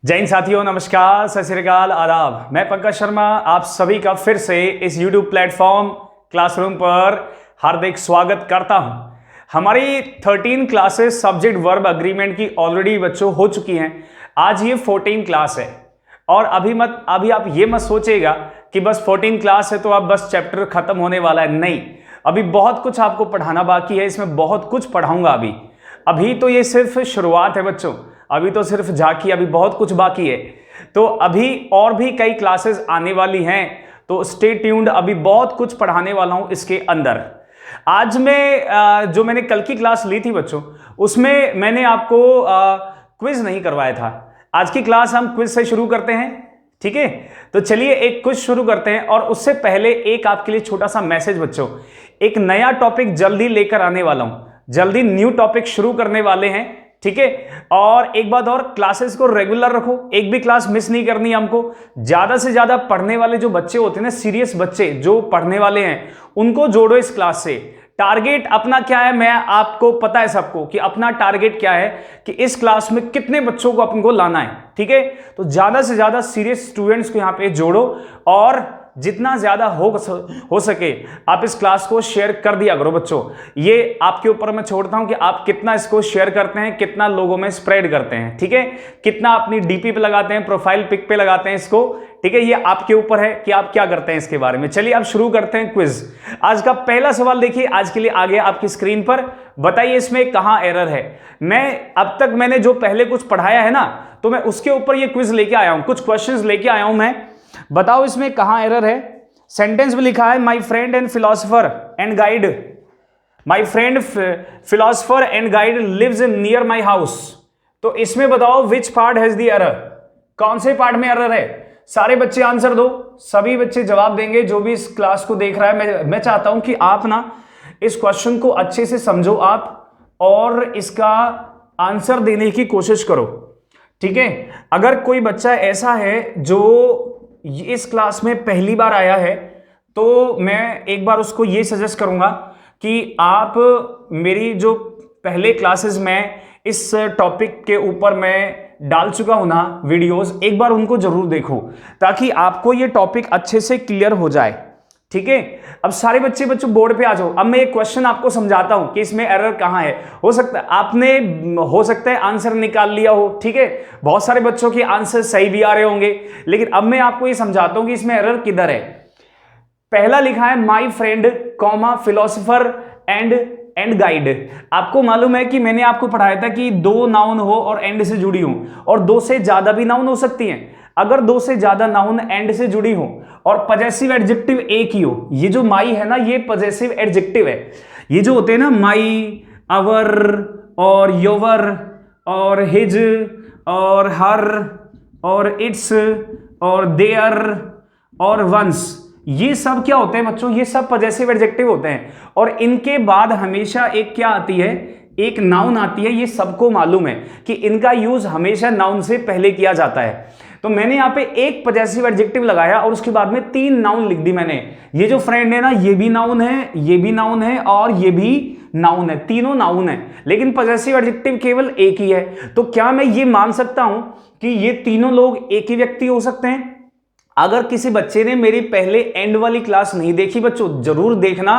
जय हिंद साथियों, नमस्कार, सत श्री अकाल, आदाब। मैं पंकज शर्मा आप सभी का फिर से इस YouTube प्लेटफॉर्म क्लासरूम पर हार्दिक स्वागत करता हूं। हमारी 13 क्लासेस सब्जेक्ट वर्ब अग्रीमेंट की ऑलरेडी बच्चों हो चुकी हैं। आज ये 14 क्लास है और अभी आप ये मत सोचेगा कि बस 14 क्लास है तो अब बस चैप्टर खत्म होने वाला है। नहीं, अभी बहुत कुछ आपको पढ़ाना बाकी है। इसमें बहुत कुछ पढ़ाऊंगा। अभी तो ये सिर्फ शुरुआत है बच्चों, अभी तो सिर्फ झांकी, अभी बहुत कुछ बाकी है। तो अभी और भी कई क्लासेस आने वाली हैं, तो स्टे ट्यून्ड। अभी बहुत कुछ पढ़ाने वाला हूं इसके अंदर। आज मैं जो मैंने कल की क्लास ली थी बच्चों, उसमें मैंने आपको क्विज नहीं करवाया था। आज की क्लास हम क्विज से शुरू करते हैं, ठीक है? तो चलिए एक क्विज शुरू करते हैं। और उससे पहले एक आपके लिए छोटा सा मैसेज बच्चों, एक नया टॉपिक जल्दी लेकर आने वाला हूं, जल्दी न्यू टॉपिक शुरू करने वाले हैं, ठीक है? और एक बात और, क्लासेस को रेगुलर रखो, एक भी क्लास मिस नहीं करनी है हमको। ज्यादा से ज्यादा पढ़ने वाले जो बच्चे होते हैं ना, सीरियस बच्चे जो पढ़ने वाले हैं, उनको जोड़ो इस क्लास से। टारगेट अपना क्या है, मैं आपको पता है सबको कि अपना टारगेट क्या है कि इस क्लास में कितने बच्चों को अपन को लाना है, ठीक है? तो ज्यादा से ज्यादा सीरियस स्टूडेंट्स को यहां पे जोड़ो और जितना ज्यादा हो सके आप इस क्लास को शेयर कर दिया करो बच्चों। ये आपके ऊपर मैं छोड़ता हूं कि आप कितना इसको शेयर करते हैं, कितना लोगों में स्प्रेड करते हैं, ठीक है? कितना अपनी डीपी पे लगाते हैं, प्रोफाइल पिक पे लगाते हैं इसको, ठीक है? ये आपके ऊपर है कि आप क्या करते हैं इसके बारे में। चलिए अब शुरू करते हैं क्विज। आज का पहला सवाल देखिए, आज के लिए आ गया आपकी स्क्रीन पर। बताइए इसमें कहां एरर है। मैं अब तक मैंने जो पहले कुछ पढ़ाया है ना, तो मैं उसके ऊपर ये क्विज लेके आया हूं, कुछ क्वेश्चंस लेके आया हूं मैं। बताओ इसमें कहां एरर है। सेंटेंस में लिखा है my friend and philosopher and guide, my friend philosopher and guide lives near my house. तो इसमें बताओ which part has the error, कौन से पार्ट में एरर है। सारे बच्चे आंसर दो, सभी बच्चे जवाब देंगे जो भी इस क्लास को देख रहा है। मैं चाहता हूं कि आप ना इस क्वेश्चन को अच्छे से समझो आप और इसका आंसर देने की कोशिश करो, ठीक है? अगर कोई बच्चा ऐसा है जो इस क्लास में पहली बार आया है, तो मैं एक बार उसको ये सजेस्ट करूंगा कि आप मेरी जो पहले क्लासेस में इस टॉपिक के ऊपर मैं डाल चुका हूं ना वीडियोस, एक बार उनको जरूर देखो ताकि आपको ये टॉपिक अच्छे से क्लियर हो जाए, ठीक है? अब सारे बच्चों बोर्ड पे आ जाओ। अब मैं एक क्वेश्चन आपको समझाता हूं कि इसमें एरर कहां है। हो सकता है आंसर निकाल लिया हो, ठीक है? बहुत सारे बच्चों के आंसर सही भी आ रहे होंगे, लेकिन अब मैं आपको ये समझाता हूं कि इसमें एरर किधर है। पहला लिखा है my friend comma philosopher and guide. आपको मालूम है कि मैंने आपको पढ़ाया था कि दो नाउन हो और एंड से जुड़ी हो, और दो से ज्यादा भी नाउन हो सकती हैं। अगर दो से ज्यादा नाउन एंड से जुड़ी हो और पजेसिव एडजेक्टिव एक ही हो, ये जो माई है ना, ये पजेसिव एडजेक्टिव है। ये जो होते हैं ना माई, अवर और योवर और हिज और हर और इट्स और देयर और वंस, ये सब क्या होते हैं बच्चों? ये सब पजेसिव एडजेक्टिव होते हैं। और इनके बाद हमेशा एक क्या आती है, एक नाउन आती है। ये सबको मालूम है कि इनका यूज हमेशा नाउन से पहले किया जाता है। तो मैंने यहां पे एक पजेसिव एडजेक्टिव लगाया और उसके बाद में 3 नाउन लिख दी मैंने। ये जो फ्रेंड है ना, ये भी नाउन है, ये भी नाउन है और ये भी नाउन है, तीनों नाउन है, लेकिन पजेसिव एडजेक्टिव केवल एक ही है। तो क्या मैं ये मान सकता हूं कि ये तीनों लोग एक ही व्यक्ति हो सकते हैं? अगर किसी बच्चे ने मेरी पहले एंड वाली क्लास नहीं देखी बच्चों, जरूर देखना।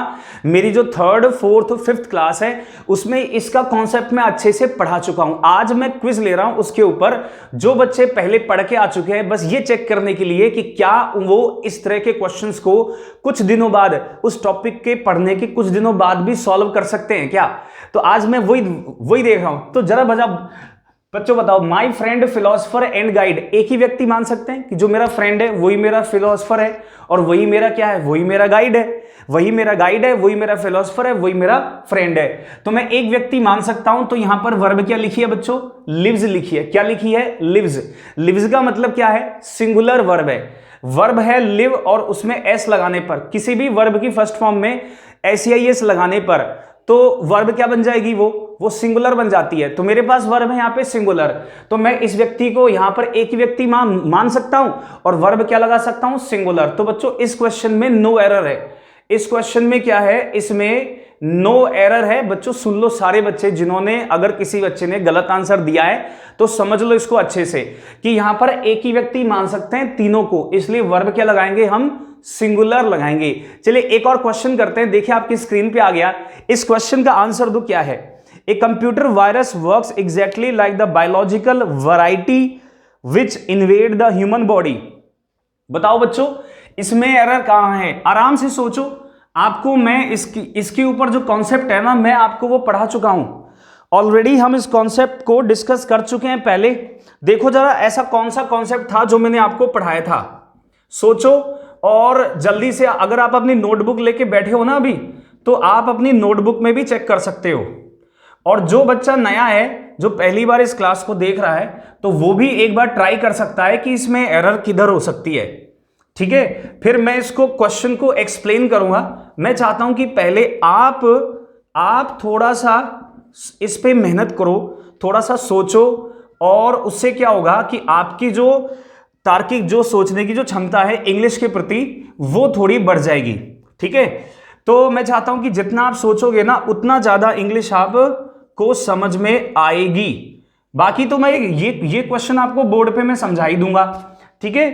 मेरी जो 3rd, 4th, 5th क्लास है उसमें इसका कॉन्सेप्ट मैं अच्छे से पढ़ा चुका हूं। आज मैं क्विज ले रहा हूं उसके ऊपर। जो बच्चे पहले पढ़ के आ चुके हैं, बस ये चेक करने के लिए कि क्या वो इस तरह के क्वेश्चंस को कुछ दिनों बाद, उस टॉपिक के पढ़ने के कुछ दिनों बाद भी सॉल्व कर सकते हैं क्या। तो आज मैं वही देख रहा हूं। तो जरा बच्चों बताओ, माई फ्रेंड फिलोसोफर एंड गाइड एक ही व्यक्ति मान सकते हैं कि जो मेरा फ्रेंड है वही मेरा फिलोसोफर है और वही मेरा क्या है, वही मेरा गाइड है। वही मेरा गाइड है, वही मेरा फिलोसोफर है, वही मेरा फ्रेंड है। तो मैं एक व्यक्ति मान सकता हूं। तो यहां पर वर्ब क्या लिखी है बच्चों? लिव्स लिखी है। क्या लिखी है? लिव्स। लिव्स का मतलब क्या है? सिंगुलर वर्ब है। वर्ब है लिव और उसमें एस लगाने पर, किसी भी वर्ब की फर्स्ट फॉर्म में एस लगाने पर, तो वर्ब क्या बन जाएगी? वो सिंगुलर बन जाती है। तो मेरे पास वर्ब है यहाँ पे सिंगुलर, तो मैं इस व्यक्ति को यहाँ पर एक ही व्यक्ति मान सकता हूं और वर्ब क्या लगा सकता हूं? सिंगुलर। तो बच्चों इस क्वेश्चन में नो एरर है। इस क्वेश्चन में क्या है? इसमें नो एरर है बच्चों, सुन लो सारे बच्चे जिन्होंने, अगर किसी बच्चे ने गलत आंसर दिया है तो समझ लो इसको अच्छे से कि यहां पर एक ही व्यक्ति मान सकते हैं तीनों को, इसलिए वर्ब क्या लगाएंगे हम, सिंगुलर लगाएंगे। चलिए एक और क्वेश्चन करते हैं, देखिए आपकी स्क्रीन पे आ गया, इस क्वेश्चन का आंसर दो क्या है। A computer virus works exactly like the biological variety which invade the human body. बताओ बच्चों इसमें एरर कहां है, आराम से सोचो। आपको मैं इसके ऊपर जो कॉन्सेप्ट है ना, मैं आपको वो पढ़ा चुका हूं ऑलरेडी, हम इस कॉन्सेप्ट को डिस्कस कर चुके हैं पहले। देखो जरा ऐसा कौन सा कॉन्सेप्ट था जो मैंने आपको पढ़ाया था, सोचो। और जल्दी से अगर आप अपनी नोटबुक लेके बैठे हो ना अभी, तो आप अपनी नोटबुक में भी चेक कर सकते हो। और जो बच्चा नया है, जो पहली बार इस क्लास को देख रहा है, तो वो भी एक बार ट्राई कर सकता है कि इसमें एरर किधर हो सकती है। ठीक है, फिर मैं इसको क्वेश्चन को एक्सप्लेन करूंगा। मैं चाहता हूं कि पहले आप थोड़ा सा इस पे मेहनत करो, थोड़ा सा सोचो, और उससे क्या होगा कि आपकी जो तार्किक, जो सोचने की जो क्षमता है इंग्लिश के प्रति, वो थोड़ी बढ़ जाएगी। ठीक है, तो मैं चाहता हूं कि जितना आप सोचोगे ना, उतना ज्यादा इंग्लिश आप को समझ में आएगी। बाकी तो मैं ये क्वेश्चन आपको बोर्ड पे मैं समझा ही दूंगा। ठीक है,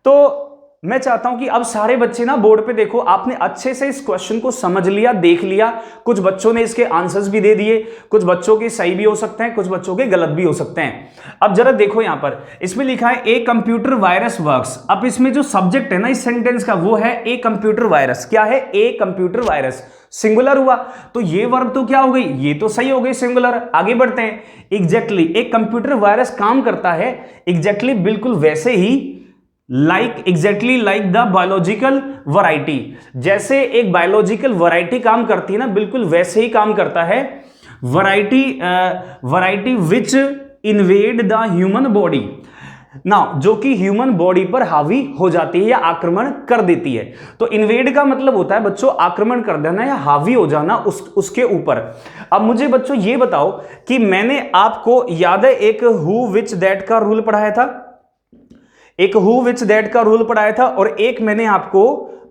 तो मैं चाहता हूं कि अब सारे बच्चे ना बोर्ड पे देखो, आपने अच्छे से इस क्वेश्चन को समझ लिया, देख लिया। कुछ बच्चों ने इसके आंसर्स भी दे दिए, कुछ बच्चों के सही भी हो सकते हैं, कुछ बच्चों के गलत भी हो सकते हैं। अब जरा देखो यहां पर, इसमें लिखा है ए कंप्यूटर वायरस वर्क्स। अब इसमें जो सब्जेक्ट है ना इस सेंटेंस का, वो है ए कंप्यूटर वायरस। क्या है, ए कंप्यूटर वायरस, सिंगुलर हुआ, तो ये वर्ब तो क्या हो गई, ये तो सही हो गई सिंगुलर। आगे बढ़ते हैं, एग्जैक्टली एक कंप्यूटर वायरस काम करता है एग्जैक्टली बिल्कुल वैसे ही, exactly like the biological variety, जैसे एक बायोलॉजिकल वैरायटी काम करती है ना, बिल्कुल वैसे ही काम करता है variety which invade the human body ना, जो कि ह्यूमन बॉडी पर हावी हो जाती है या आक्रमण कर देती है। तो इन्वेड का मतलब होता है बच्चों आक्रमण कर देना या हावी हो जाना उसके ऊपर। अब मुझे बच्चों ये बताओ कि मैंने आपको याद है एक हु विच दैट का रूल पढ़ाया था, एक हु विच दैट का रूल पढ़ाया था, और एक मैंने आपको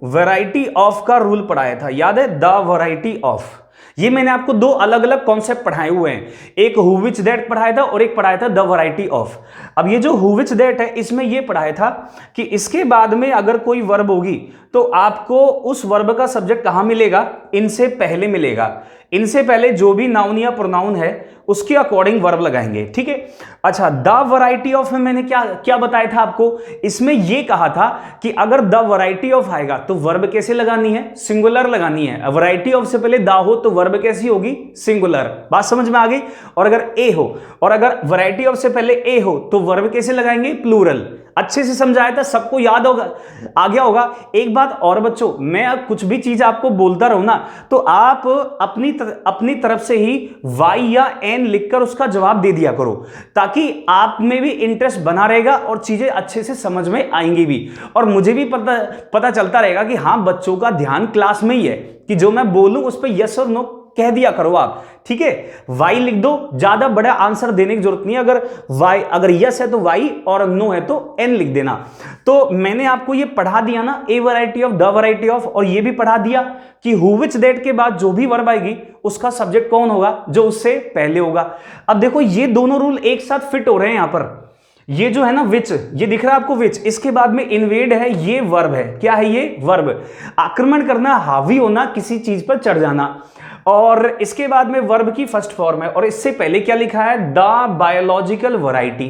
वैरायटी ऑफ का रूल पढ़ाया था, याद है, द वैरायटी ऑफ। ये मैंने आपको दो अलग अलग कॉन्सेप्ट पढ़ाए हुए हैं, एक हु विच दैट पढ़ाया था और एक पढ़ाया था द वैरायटी ऑफ। अब ये जो हु विच दैट है, इसमें ये पढ़ाया था कि इसके बाद में अगर कोई वर्ब होगी तो आपको उस वर्ब का सब्जेक्ट कहां मिलेगा, इनसे पहले मिलेगा। इनसे पहले जो भी नाउन या प्रोनाउन है उसके अकॉर्डिंग वर्ब लगाएंगे। ठीक है, अच्छा, द वैरायटी ऑफ में मैंने क्या क्या बताया था आपको, इसमें यह कहा था कि अगर द वैरायटी ऑफ आएगा तो वर्ब कैसे लगानी है, सिंगुलर लगानी है। वैरायटी ऑफ से पहले द हो तो वर्ब कैसी होगी, सिंगुलर। बात समझ में आ गई। और अगर ए हो, और अगर वैरायटी ऑफ से पहले ए हो तो वर्ब कैसे लगाएंगे, प्लूरल। अच्छे से समझाया था, सबको याद होगा, आ गया होगा। एक बात और बच्चों, मैं अब कुछ भी चीज आपको बोलता रहूं ना, तो आप अपनी तरफ से ही वाई या एन लिखकर उसका जवाब दे दिया करो, ताकि आप में भी इंटरेस्ट बना रहेगा और चीजें अच्छे से समझ में आएंगी भी, और मुझे भी पता चलता रहेगा कि हाँ बच्चों का ध्यान क्लास में ही है, कि जो मैं बोलूं उस पर यस और नो कह दिया करो आप। ठीक है, वाई लिख दो, ज्यादा बड़ा आंसर देने की जरूरत नहीं है। अगर यस है तो वाई और नो है तो एन लिख देना। तो मैंने आपको ये पढ़ा दिया ना, ए variety of, the variety of, और ये भी पढ़ा दिया कि हु विच दैट के बाद जो भी वर्ब आएगी उसका सब्जेक्ट कौन होगा, जो उससे पहले होगा। अब देखो ये दोनों रूल एक साथ फिट हो रहे हैं यहां पर। ये जो है ना विच, ये दिख रहा है आपको विच, इसके बाद में इन्वेड है, ये वर्ब है। क्या है ये, वर्ब। आक्रमण करना, हावी होना, किसी चीज पर चढ़ जाना। और इसके बाद में वर्ब की फर्स्ट फॉर्म है, और इससे पहले क्या लिखा है, द बायोलॉजिकल वैरायटी।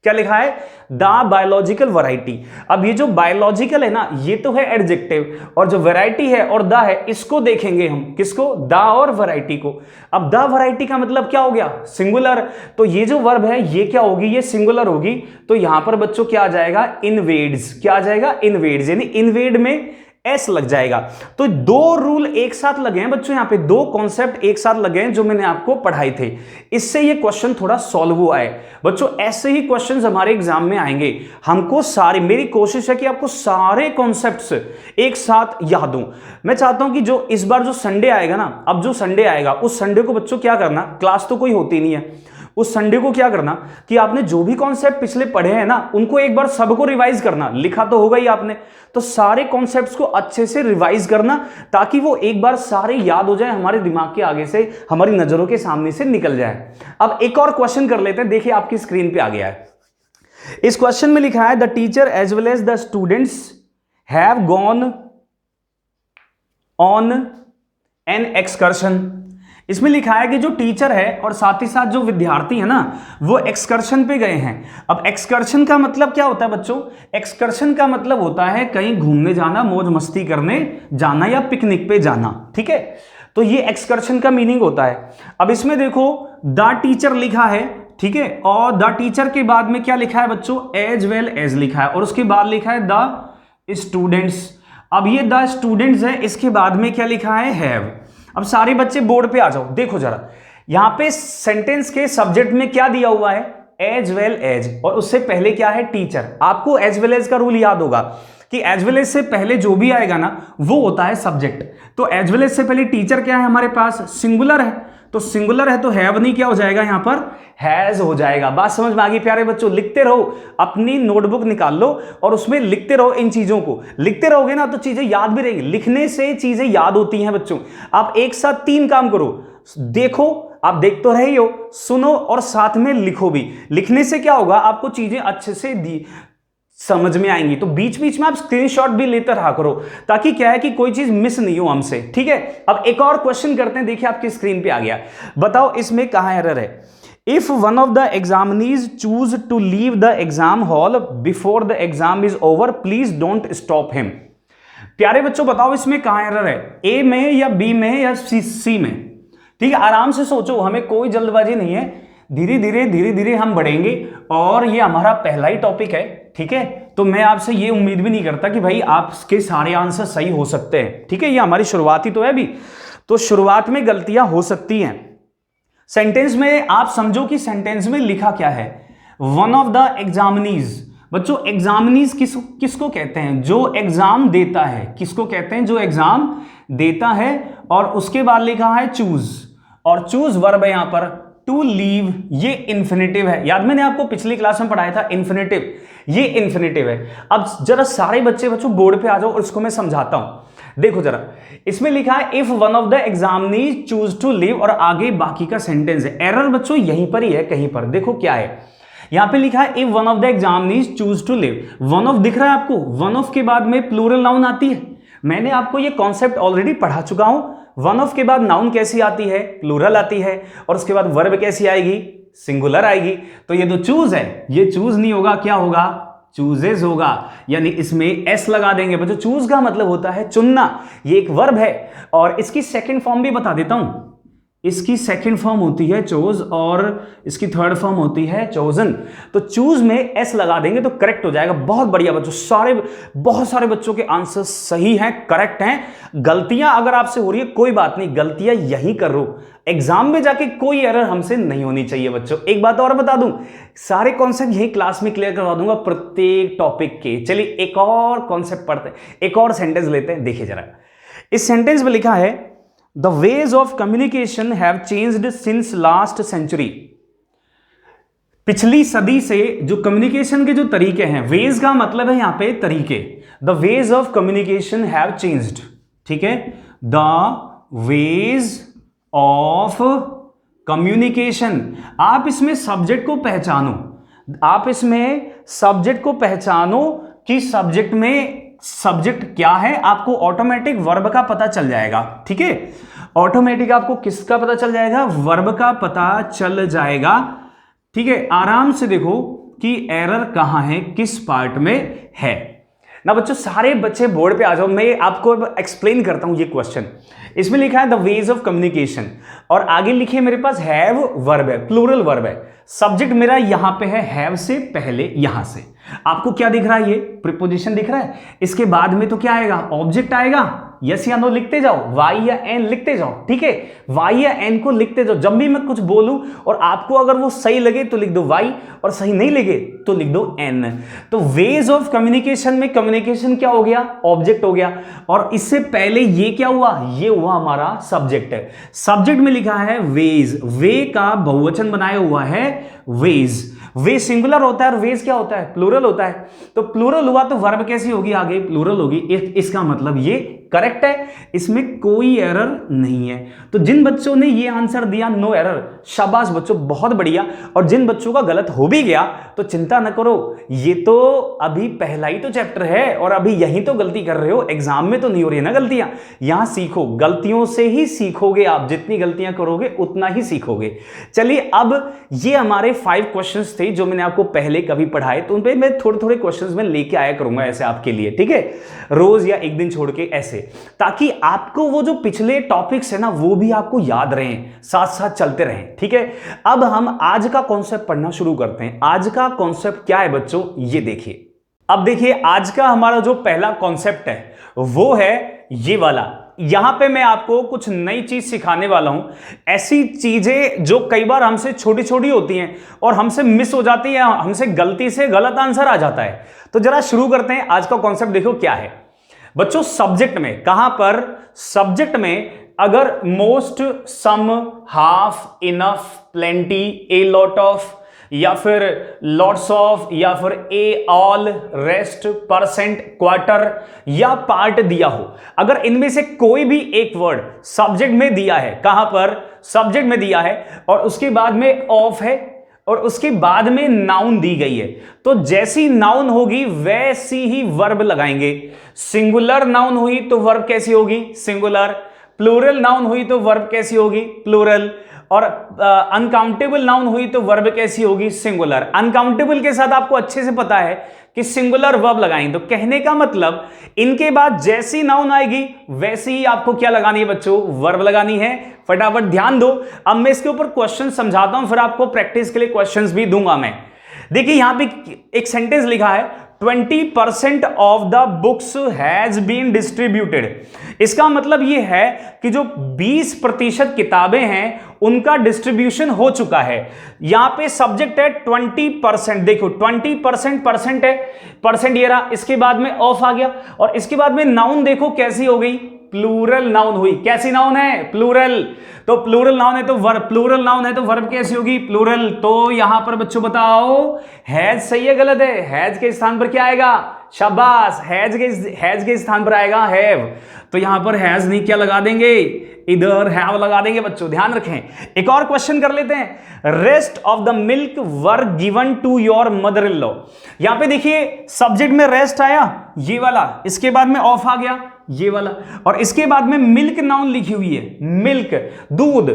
क्या लिखा है, द बायोलॉजिकल वैरायटी। अब ये जो बायोलॉजिकल है ना, ये तो है एडजेक्टिव, और जो वैरायटी है और द है, इसको देखेंगे हम, किसको, द और वैरायटी को। अब द वैरायटी का मतलब क्या हो गया, सिंगुलर। तो ये जो वर्ब है ये क्या होगी, ये सिंगुलर होगी। तो यहां पर बच्चों क्या आ जाएगा, इनवेड्स। क्या आ जाएगा, इनवेड्स, यानी इनवेड में एस लग जाएगा। तो दो रूल एक साथ लगे हैं बच्चों, यहां पे दो कॉन्सेप्ट एक साथ लगे हैं जो मैंने आपको पढ़ाए थे। इससे ये क्वेश्चन थोड़ा सॉल्व हुआ है बच्चों। ऐसे ही क्वेश्चंस हमारे एग्जाम में आएंगे। हमको सारे, मेरी कोशिश है कि आपको सारे कॉन्सेप्ट्स एक साथ याद दूं। मैं चाहता हूं कि जो इस बार जो संडे आएगा ना, अब जो संडे आएगा उस संडे को बच्चों क्या करना, क्लास तो कोई होती नहीं है, उस संडे को क्या करना कि आपने जो भी कॉन्सेप्ट पिछले पढ़े हैं ना, उनको एक बार सबको रिवाइज करना। लिखा तो होगा ही आपने, तो सारे कॉन्सेप्ट्स को अच्छे से रिवाइज करना, ताकि वो एक बार सारे याद हो जाए, हमारे दिमाग के आगे से, हमारी नजरों के सामने से निकल जाए। अब एक और क्वेश्चन कर लेते हैं, देखिए आपकी स्क्रीन पे आ गया है। इस क्वेश्चन में लिखा है the teacher as well as the students have gone on an excursion. इसमें लिखा है कि जो टीचर है और साथ ही साथ जो विद्यार्थी है ना, वो एक्सकर्शन पे गए हैं। अब एक्सकर्शन का मतलब क्या होता है बच्चों? एक्सकर्शन का मतलब होता है कहीं घूमने जाना, मौज मस्ती करने जाना या पिकनिक पे जाना, ठीक है। तो ये एक्सकर्शन का मीनिंग होता है। अब इसमें देखो द टीचर लिखा है, ठीक है, और द टीचर के बाद में क्या लिखा है बच्चों? एज वेल एज लिखा है, और उसके बाद लिखा है द स्टूडेंट्स। अब ये द स्टूडेंट्स है, इसके बाद में क्या लिखा है? हैव। अब सारे बच्चे बोर्ड पे आ जाओ, देखो जरा यहां पे सेंटेंस के सब्जेक्ट में क्या दिया हुआ है? एज वेल एज, और उससे पहले क्या है? टीचर। आपको एज वेल एज का रूल याद होगा कि एज वेल एज से पहले जो भी आएगा ना, वो होता है सब्जेक्ट। तो एज वेल एज से पहले टीचर क्या है हमारे पास? सिंगुलर है, तो सिंगुलर है तो हैव नहीं, क्या हो जाएगा यहां पर? हैज हो जाएगा। बात समझ में आ गई प्यारे बच्चों? लिखते रहो, अपनी नोटबुक निकाल लो और उसमें लिखते रहो। इन चीजों को लिखते रहोगे ना तो चीजें याद भी रहेंगी। लिखने से चीजें याद होती हैं बच्चों। आप एक साथ 3 काम करो, देखो, आप देख तो रहे हो, सुनो और साथ में लिखो भी। लिखने से क्या होगा? आपको चीजें अच्छे से समझ में आएंगी। तो बीच बीच में आप स्क्रीनशॉट भी लेते रहा करो, ताकि क्या है कि कोई चीज मिस नहीं हो हमसे, ठीक है। अब एक और क्वेश्चन करते हैं, देखिए आपकी स्क्रीन पे आ गया। बताओ इसमें कहां एरर है? If one of the examinees choose to leave the exam hall before the exam is over, please don't stop him. प्यारे बच्चों बताओ इसमें कहां एरर है? ए में या बी में या सी में? ठीक है, आराम से सोचो, हमें कोई जल्दबाजी नहीं है। धीरे धीरे हम बढ़ेंगे, और ये हमारा पहला ही टॉपिक है, ठीक है। तो मैं आपसे ये उम्मीद भी नहीं करता कि भाई आपके सारे आंसर सही हो सकते हैं, ठीक है। ये हमारी शुरुआत ही तो है अभी, तो शुरुआत में गलतियां हो सकती हैं। सेंटेंस में आप समझो कि सेंटेंस में लिखा क्या है? One of the examinees. बच्चों एग्जामिनीज किसको कहते हैं? जो एग्जाम देता है। किसको कहते हैं? जो एग्जाम देता है। और उसके बाद लिखा है चूज, और चूज वर्ब है यहां पर। टू लीव ये इंफिनिटिव है, याद मैंने आपको पिछली क्लास में पढ़ाया था इंफिनिटिव, ये इंफिनिटिव है। अब जरा सारे बच्चों बोर्ड पे आ जाओ और इसको मैं समझाता हूं। देखो जरा, इसमें लिखा है if one of the examinees choose to leave, और आगे बाकी का सेंटेंस है। एरर बच्चों यहीं पर ही है कहीं पर। देखो क्या है, यहां पे लिखा है if one of the examinees choose to leave. One of दिख रहा है आपको? वन ऑफ के बाद में प्लूरल नाउन आती है। मैंने आपको ये कॉन्सेप्ट ऑलरेडी पढ़ा चुका हूं। वन ऑफ के बाद नाउन कैसी आती है? प्लूरल आती है। और उसके बाद वर्ब कैसी आएगी? सिंगुलर आएगी। तो ये जो चूज है, ये चूज नहीं होगा, क्या होगा? चूजेस होगा, यानी इसमें एस लगा देंगे बच्चों। चूज का मतलब होता है चुनना, ये एक वर्ब है। और इसकी सेकंड फॉर्म भी बता देता हूं। इसकी सेकंड फॉर्म होती है चोज, और इसकी थर्ड फॉर्म होती है चोजन। तो चूज में एस लगा देंगे तो करेक्ट हो जाएगा। बहुत बढ़िया बच्चों, बहुत सारे बच्चों के आंसर सही हैं, करेक्ट हैं। गलतियां अगर आपसे हो रही है कोई बात नहीं, गलतियां यहीं कर लो, एग्जाम में जाके कोई एरर हमसे नहीं होनी चाहिए बच्चों। एक बात और बता दूं, सारे कॉन्सेप्ट यही क्लास में क्लियर करवा दूंगा प्रत्येक टॉपिक के। चलिए एक और कॉन्सेप्ट पढ़ते हैं, एक और सेंटेंस लेते हैं। देखिए जरा, इस सेंटेंस में लिखा है The ways of communication have changed since last century. पिछली सदी से जो कम्युनिकेशन के जो तरीके हैं, वेज का मतलब है यहां पे तरीके। The ways of communication have changed, ठीक है। The ways of communication, आप इसमें सब्जेक्ट को पहचानो, आप इसमें सब्जेक्ट को पहचानो कि सब्जेक्ट में सब्जेक्ट क्या है, आपको ऑटोमेटिक वर्ब का पता चल जाएगा, ठीक है। ऑटोमेटिक आपको किसका पता चल जाएगा? वर्ब का पता चल जाएगा, ठीक है। आराम से देखो कि एरर कहां है, किस पार्ट में है ना बच्चों। सारे बच्चे बोर्ड पे आ जाओ, मैं आपको एक्सप्लेन करता हूं ये क्वेश्चन। इसमें लिखा है द वेज ऑफ कम्युनिकेशन, और आगे लिखे मेरे पास हैव वर्ब है, प्लूरल वर्ब है। सब्जेक्ट मेरा यहां पे है, हैव से पहले यहां से आपको क्या दिख रहा है? ये प्रीपोजिशन दिख रहा है। इसके बाद में तो क्या आएगा? ऑब्जेक्ट आएगा, यस या नो लिखते जाओ, वाई या एन लिखते जाओ, ठीक है, वाई या एन को लिखते जाओ। जब भी मैं कुछ बोलूं और आपको अगर वो सही लगे तो लिख दो वाई, और सही नहीं लगे तो लिख दो एन। तो वेज ऑफ कम्युनिकेशन में कम्युनिकेशन क्या हो गया, ऑब्जेक्ट हो गया, और इससे पहले ये क्या हुआ, ये हुआ हमारा सब्जेक्ट। सब्जेक्ट में लिखा है वेज, वे का बहुवचन बनाया हुआ है वेज। वे सिंगुलर होता है और वेज क्या होता है, प्लूरल होता है। तो प्लूरल हुआ तो वर्ब कैसी होगी, आगे प्लूरल होगी। इसका मतलब ये करेक्ट है, इसमें कोई एरर नहीं है। तो जिन बच्चों ने ये आंसर दिया नो एरर, शाबाश बच्चों, बहुत बढ़िया। और जिन बच्चों का गलत हो भी गया तो चिंता न करो, ये तो अभी पहला ही तो चैप्टर है और अभी यहीं तो गलती कर रहे हो, एग्जाम में तो नहीं हो रही है ना गलतियां। यहां सीखो, गलतियों से ही सीखोगे आप, जितनी गलतियां करोगे उतना ही सीखोगे। चलिए, अब ये हमारे 5 क्वेश्चंस थे जो मैंने आपको पहले कभी पढ़ाए, तो उन पे मैं थोड़े थोड़े क्वेश्चंस में लेके आया करूंगा ऐसे आपके लिए, ठीक है, रोज या एक दिन छोड़ के ऐसे, ताकि आपको वो जो पिछले टॉपिक्स है ना वो भी आपको याद रहें, साथ साथ चलते रहें, ठीक है। अब हम आज का कॉन्सेप्ट पढ़ना शुरू करते हैं। आज का कॉन्सेप्ट क्या है बच्चों, ये देखिए। अब देखिए, आज का हमारा जो पहला कॉन्सेप्ट है वो है ये वाला। यहां पे मैं आपको कुछ नई चीज सिखाने वाला हूं, ऐसी चीजें जो कई बार हमसे छोटी छोटी होती हैं और हमसे मिस हो जाती है, हमसे गलती से गलत आंसर आ जाता है। तो जरा शुरू करते हैं। आज का कॉन्सेप्ट देखो क्या है बच्चों। सब्जेक्ट में, कहां पर, सब्जेक्ट में अगर most, some, half, enough, plenty, a lot of, या फिर लॉट्स ऑफ, या फिर a all, rest, percent, quarter या पार्ट दिया हो, अगर इनमें से कोई भी एक वर्ड सब्जेक्ट में दिया है, कहां पर, सब्जेक्ट में दिया है, और उसके बाद में ऑफ है और उसके बाद में नाउन दी गई है, तो जैसी नाउन होगी वैसी ही वर्ब लगाएंगे। सिंगुलर नाउन हुई तो वर्ब कैसी होगी, सिंगुलर। प्लूरल नाउन हुई तो वर्ब कैसी होगी, प्लूरल। और अनकाउंटेबल नाउन हुई तो वर्ब कैसी होगी, सिंगुलर। अनकाउंटेबल के साथ आपको अच्छे से पता है कि सिंगुलर वर्ब लगाएंगे। तो कहने का मतलब इनके बाद जैसी नाउन आएगी वैसी ही आपको क्या लगानी है बच्चों, वर्ब लगानी है। फटाफट ध्यान दो। अब मैं इसके ऊपर क्वेश्चन समझाता हूं, फिर आपको प्रैक्टिस के लिए क्वेश्चंस भी दूंगा मैं। देखिए यहां पे एक सेंटेंस लिखा है, 20% of the books has been distributed. इसका मतलब यह है कि जो 20% किताबें हैं उनका डिस्ट्रीब्यूशन हो चुका है। यहां पे सब्जेक्ट है 20%, देखो 20% परसेंट है, परसेंट ये रहा, इसके बाद में ऑफ आ गया, और इसके बाद में नाउन देखो कैसी हो गई, प्लूरल नाउन हुई। कैसी नाउन है, प्लूरल। तो प्लूरल नाउन है तो वर्ब, प्लूरल नाउन है तो वर्ब कैसी होगी, प्लूरल। तो यहां पर बच्चों बताओ हैज सही है गलत है, हैज के स्थान पर क्या आएगा, शाबाश, हैज के स्थान पर आएगा हैव। तो यहां पर हैज नहीं, क्या लगा देंगे, इधर हैव लगा देंगे बच्चों, ध्यान रखें। एक और क्वेश्चन कर लेते हैं। Rest of the milk were given to your mother in law. यहां पे देखिए सब्जेक्ट में रेस्ट आया ये वाला, इसके बाद में ऑफ आ गया ये वाला, और इसके बाद में मिल्क नाउन लिखी हुई है, मिल्क, दूध।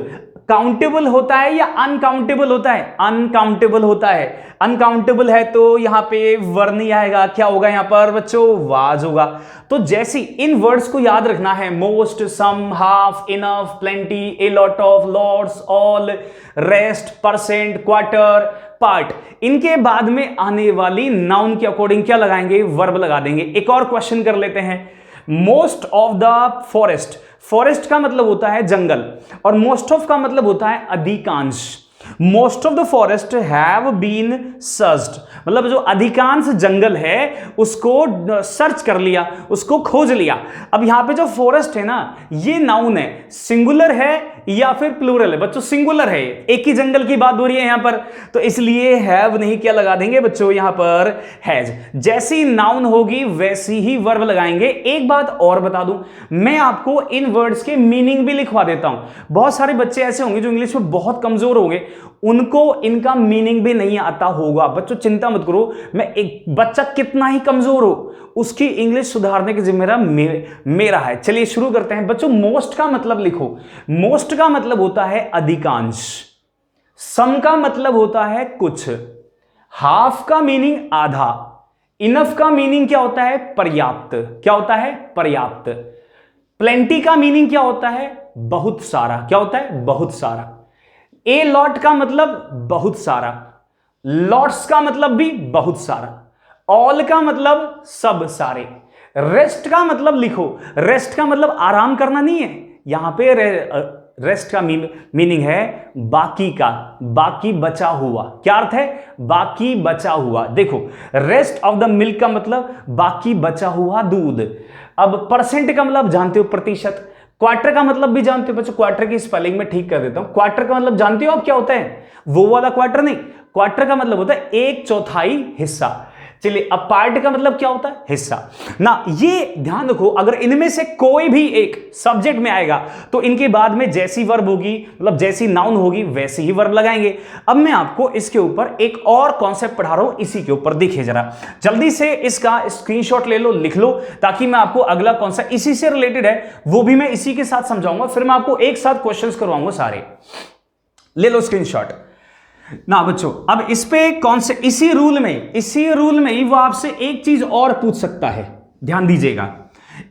काउंटेबल होता है या अनकाउंटेबल होता है, अनकाउंटेबल होता है। अनकाउंटेबल है तो यहां पे वर्ड नहीं आएगा, क्या होगा यहां पर बच्चों, वाज होगा। तो जैसी इन वर्ड्स को याद रखना है, most, some, half, enough, plenty, a lot of, lots, all, rest, percent, quarter, part, इनके बाद में आने वाली नाउन के अकॉर्डिंग क्या लगाएंगे, वर्ब लगा देंगे। एक और क्वेश्चन कर लेते हैं। Most of the forest, forest का मतलब होता है जंगल, और मोस्ट ऑफ का मतलब होता है अधिकांश। Most of the forest have been searched, मतलब जो अधिकांश जंगल है उसको सर्च कर लिया, उसको खोज लिया। अब यहां पे जो फॉरेस्ट है ना, ये नाउन है, सिंगुलर है या फिर प्लूरल है बच्चों, सिंगुलर है, एक ही जंगल की बात हो रही है यहां पर, तो इसलिए हैव नहीं, क्या लगा देंगे बच्चों यहां पर, हैज। जैसी नाउन होगी वैसी ही वर्ब लगाएंगे। एक बात और बता दूं, मैं आपको इन वर्ड्स के मीनिंग भी लिखवा देता हूं। बहुत सारे बच्चे ऐसे होंगे जो इंग्लिश में बहुत कमजोर होंगे, उनको इनका मीनिंग भी नहीं आता होगा। बच्चों चिंता मत करो, मैं एक बच्चा कितना ही कमजोर हो उसकी इंग्लिश सुधारने की जिम्मेदारी मेरा है। चलिए शुरू करते हैं बच्चों। मोस्ट का मतलब लिखो, मोस्ट का मतलब होता है अधिकांश, सम का मतलब होता है कुछ, हाफ का मीनिंग आधा, इनफ का मीनिंग क्या होता है, पर्याप्त, क्या होता है, पर्याप्त। प्लेंटी का मीनिंग क्या होता है, बहुत सारा, क्या होता है, बहुत सारा। ए लॉट का मतलब बहुत सारा, लॉट्स का मतलब भी बहुत सारा, ऑल का मतलब सब सारे। रेस्ट का मतलब लिखो, रेस्ट का मतलब आराम करना नहीं है, यहां पे रेस्ट का मीनिंग है बाकी का, बाकी बचा हुआ। क्या अर्थ है? बाकी बचा हुआ। देखो, रेस्ट ऑफ द मिल्क का मतलब बाकी बचा हुआ दूध। अब परसेंट का मतलब जानते हो, प्रतिशत। क्वार्टर का मतलब भी जानते हो बच्चों, क्वार्टर की स्पेलिंग में ठीक कर देता हूं। क्वार्टर का मतलब जानते हो आप क्या होता है? वो वाला क्वार्टर नहीं, क्वार्टर का मतलब होता है 1/4 हिस्सा। चलिए, अब पार्ट का मतलब क्या होता है? हिस्सा ना। ये ध्यान रखो, अगर इनमें से कोई भी एक सब्जेक्ट में आएगा तो इनके बाद में जैसी वर्ब होगी, मतलब जैसी नाउन होगी वैसी ही वर्ब लगाएंगे। अब मैं आपको इसके ऊपर एक और कॉन्सेप्ट पढ़ा रहा हूं, इसी के ऊपर देखिए जरा जल्दी से, इसका स्क्रीनशॉट ले लो, लिख लो, ताकि मैं आपको अगला कॉन्सेप्ट इसी से रिलेटेड है वो भी मैं इसी के साथ समझाऊंगा, फिर मैं आपको एक साथ क्वेश्चंस करवाऊंगा सारे। ले लो स्क्रीनशॉट ना बच्चों। अब इस पे कौन से, इसी रूल में ही वो आपसे एक चीज और पूछ सकता है, ध्यान दीजिएगा।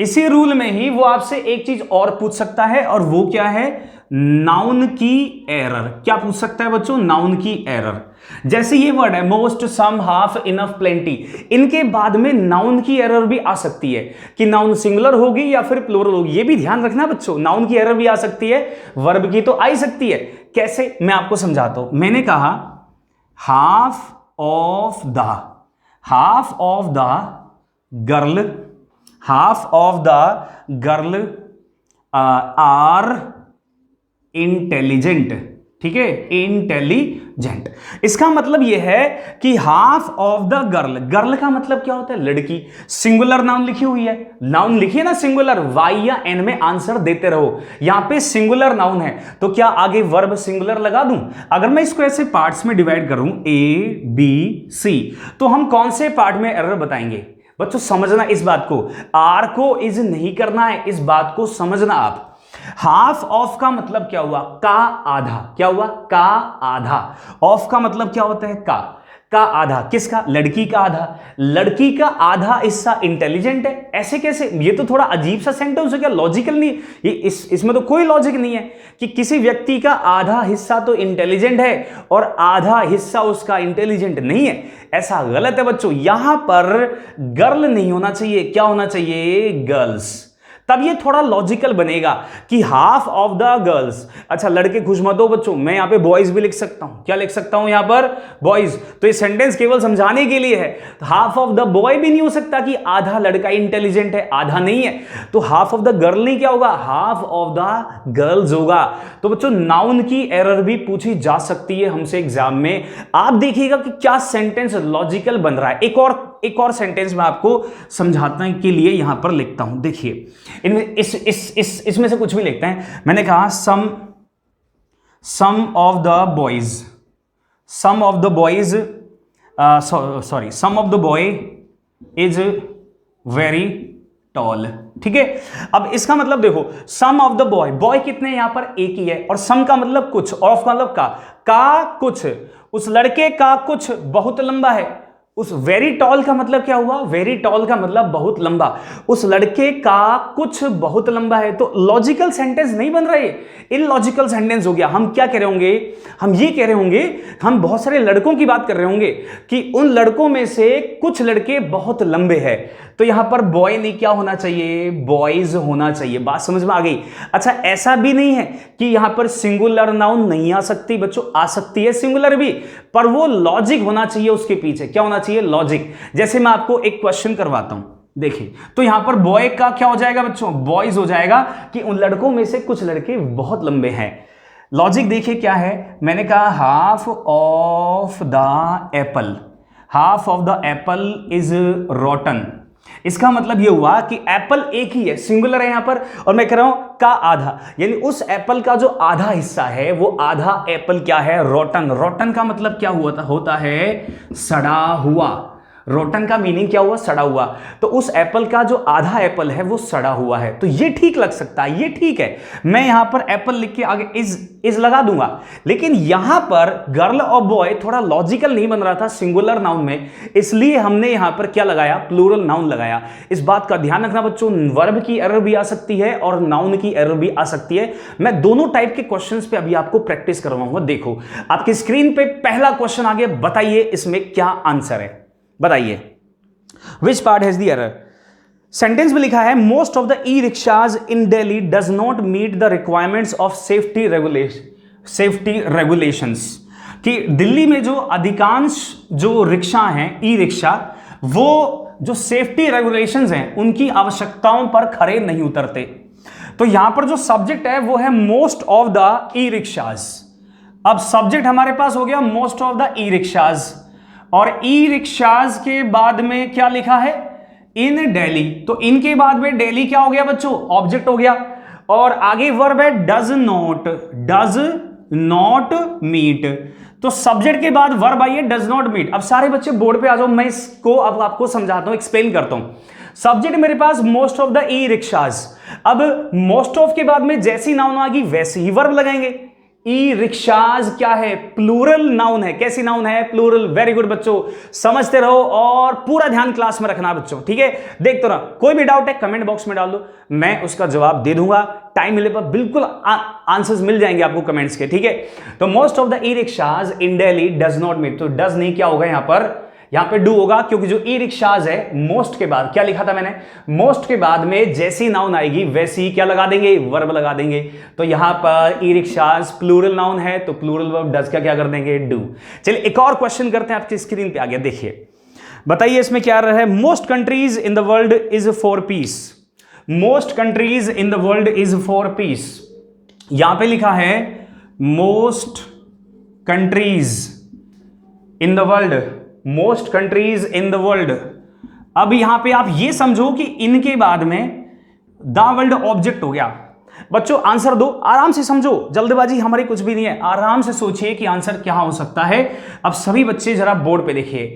इसी रूल में ही वो आपसे एक चीज और पूछ सकता है, और वो क्या है? नाउन की एरर। क्या पूछ सकता है बच्चों? नाउन की एरर। जैसे ये वर्ड है most, some, half, enough, plenty, इनके बाद में नाउन की एरर भी आ सकती है कि नाउन सिंगुलर होगी या फिर प्लूरल होगी। ये भी ध्यान रखना बच्चों, नाउन की एरर भी आ सकती है, वर्ब की तो आ ही सकती है। कैसे? मैं आपको समझाता हूं। मैंने कहा half of the girl, half of the girl are intelligent. ठीक है, इंटेलिजेंट। इसका मतलब यह है कि half of the girl, girl का मतलब क्या होता है? लड़की। सिंगुलर नाउन लिखी हुई है, नाउन लिखिए ना सिंगुलर, वाई या एन में आंसर देते रहो। यहां पे सिंगुलर नाउन है तो क्या आगे वर्ब सिंगुलर लगा दूं? अगर मैं इसको ऐसे पार्ट्स में डिवाइड करूं A B C, तो हम कौन से पार्ट में एरर बताएंगे? बच्चों समझना इस बात को, आर को इज नहीं करना है, इस बात को समझना आप। हाफ ऑफ का मतलब क्या हुआ? का आधा। क्या हुआ? का आधा। ऑफ का मतलब क्या होता है? का आधा। किसका? लड़की का आधा। लड़की का आधा हिस्सा इंटेलिजेंट है। ऐसे कैसे? ये तो थोड़ा अजीब सा सेंटेंस है, क्या लॉजिकल नहीं? ये इसमें तो कोई लॉजिक नहीं है कि किसी व्यक्ति का आधा हिस्सा तो इंटेलिजेंट है और आधा हिस्सा उसका इंटेलिजेंट नहीं है। ऐसा गलत है बच्चों। यहां पर गर्ल नहीं होना चाहिए, क्या होना चाहिए? गर्ल्स। तब ये थोड़ा लॉजिकल बनेगा कि हाफ ऑफ द गर्ल्स। अच्छा, लड़के खुश मत हो बच्चों, मैं यहां पे बॉयज भी लिख सकता हूं। क्या लिख सकता हूं यहां पर? बॉयज। तो ये सेंटेंस केवल समझाने के लिए है। हाफ ऑफ द बॉय भी नहीं हो सकता कि आधा लड़का इंटेलिजेंट है, आधा नहीं है। तो हाफ ऑफ द गर्ल नहीं, क्या होगा? हाफ ऑफ द गर्ल्स होगा। तो बच्चों नाउन की एरर भी पूछी जा सकती है हमसे एग्जाम में। आप देखिएगा कि क्या सेंटेंस लॉजिकल बन रहा है। एक और सेंटेंस मैं आपको समझाने के लिए यहां पर लिखता हूं। देखिए, इनमें इसमें से कुछ भी लिखते हैं। मैंने कहा some of the boy is very tall. ठीक है, अब इसका मतलब देखो, सम ऑफ द बॉय कितने यहां पर? एक ही है, और सम का मतलब कुछ, ऑफ का मतलब का कुछ, उस लड़के का कुछ बहुत लंबा है। उस वेरी टॉल का मतलब क्या हुआ? वेरी टॉल का मतलब बहुत लंबा। उस लड़के का कुछ बहुत लंबा है। तो लॉजिकल सेंटेंस नहीं बन रहे, इलॉजिकल सेंटेंस हो गया। हम क्या कह रहे होंगे? हम ये कह रहे होंगे, हम बहुत सारे लड़कों की बात कर रहे होंगे कि उन लड़कों में से कुछ लड़के बहुत लंबे हैं। तो यहां पर बॉय नहीं, क्या होना चाहिए? बॉयज होना चाहिए। बात समझ में आ गई? अच्छा, ऐसा भी नहीं है कि यहां पर सिंगुलर नाउन नहीं आ सकती बच्चों, आ सकती है सिंगुलर भी, पर वो लॉजिक होना चाहिए उसके पीछे। क्या होना चाहिए? लॉजिक। जैसे मैं आपको एक क्वेश्चन करवाता हूं, देखिए, तो यहां पर बॉय का क्या हो जाएगा बच्चों? बॉयज हो जाएगा कि उन लड़कों में से कुछ लड़के बहुत लंबे हैं। लॉजिक देखिए क्या है। मैंने कहा half of the Apple is रॉटन। इसका मतलब यह हुआ कि एप्पल एक ही है, सिंगुलर है यहां पर, और मैं कह रहा हूं का आधा, यानी उस एप्पल का जो आधा हिस्सा है वो आधा एप्पल क्या है? रॉटन। रॉटन का मतलब क्या होता है? सड़ा हुआ। रोटन का मीनिंग क्या हुआ? सड़ा हुआ। तो उस एप्पल का जो आधा एप्पल है वो सड़ा हुआ है। तो ये ठीक लग सकता है, ये ठीक है। मैं यहां पर एप्पल लिख के आगे इज लगा दूंगा। लेकिन यहां पर गर्ल और बॉय थोड़ा लॉजिकल नहीं बन रहा था सिंगुलर नाउन में, इसलिए हमने यहां पर क्या लगाया? प्लूरल नाउन लगाया। इस बात का ध्यान रखना बच्चों, वर्ब की एरर भी आ सकती है और नाउन की एरर भी आ सकती है। मैं दोनों टाइप के क्वेश्चंस पे अभी आपको प्रैक्टिस करवाऊंगा। देखो आपकी स्क्रीन पे पहला क्वेश्चन आ गया, बताइए इसमें क्या आंसर है? बताइए, which part has the error? Sentence में लिखा है most of the e rickshaws in Delhi does not meet the requirements of safety regulations, कि दिल्ली में जो अधिकांश जो रिक्शा हैं ई रिक्शा, वो जो सेफ्टी रेगुलेशंस हैं उनकी आवश्यकताओं पर खरे नहीं उतरते। तो यहां पर जो सब्जेक्ट है वो है most of the e rickshaws. अब सब्जेक्ट हमारे पास हो गया most of the e rickshaws, और ई रिक्शाज के बाद में क्या लिखा है, इन दिल्ली। तो इनके बाद में दिल्ली क्या हो गया बच्चों, ऑब्जेक्ट हो गया, और आगे वर्ब है डज नॉट मीट। तो सब्जेक्ट के बाद वर्ब आई है डज नॉट मीट। अब सारे बच्चे बोर्ड पे आ जाओ, मैं इसको अब आपको समझाता हूं, एक्सप्लेन करता हूं। सब्जेक्ट मेरे पास most of the e rickshaws. अब मोस्ट ऑफ के बाद में जैसी नाउन आ गई वैसे ही वर्ब लगाएंगे। ई रिक्शाज क्या है, प्लूरल नाउन है। कैसी नाउन है, प्लूरल। वेरी गुड बच्चों, समझते रहो और पूरा ध्यान क्लास में रखना बच्चों, ठीक है। देखते रहो, कोई भी डाउट है कमेंट बॉक्स में डाल दो, मैं उसका जवाब दे दूंगा। टाइम मिले पर बिल्कुल आंसर्स मिल जाएंगे आपको कमेंट्स के, ठीक है। तो most of the e rickshaws in Delhi does not meet, तो डज नहीं क्या होगा यहां पे डू होगा, क्योंकि जो ई रिक्शाज है मोस्ट के बाद क्या लिखा था मैंने, मोस्ट के बाद में जैसी नाउन आएगी वैसी ही क्या लगा देंगे, वर्ब लगा देंगे। तो यहां पर ई रिक्शाज प्लूरल नाउन है, तो प्लूरल वर्ब डज का क्या कर देंगे, डू। चलिए एक और क्वेश्चन करते हैं, आपकी स्क्रीन पे आ गया, देखिए बताइए इसमें क्या रहा है। Most countries in the world is for piece. Most countries in the world is for piece. यहां पे लिखा है most countries in the world, most countries in the world. अब यहां पे आप ये समझो कि इनके बाद में द वर्ल्ड ऑब्जेक्ट हो गया। बच्चों आंसर दो, आराम से समझो, जल्दबाजी हमारी कुछ भी नहीं है, आराम से सोचिए कि आंसर क्या हो सकता है। अब सभी बच्चे जरा बोर्ड पे देखिए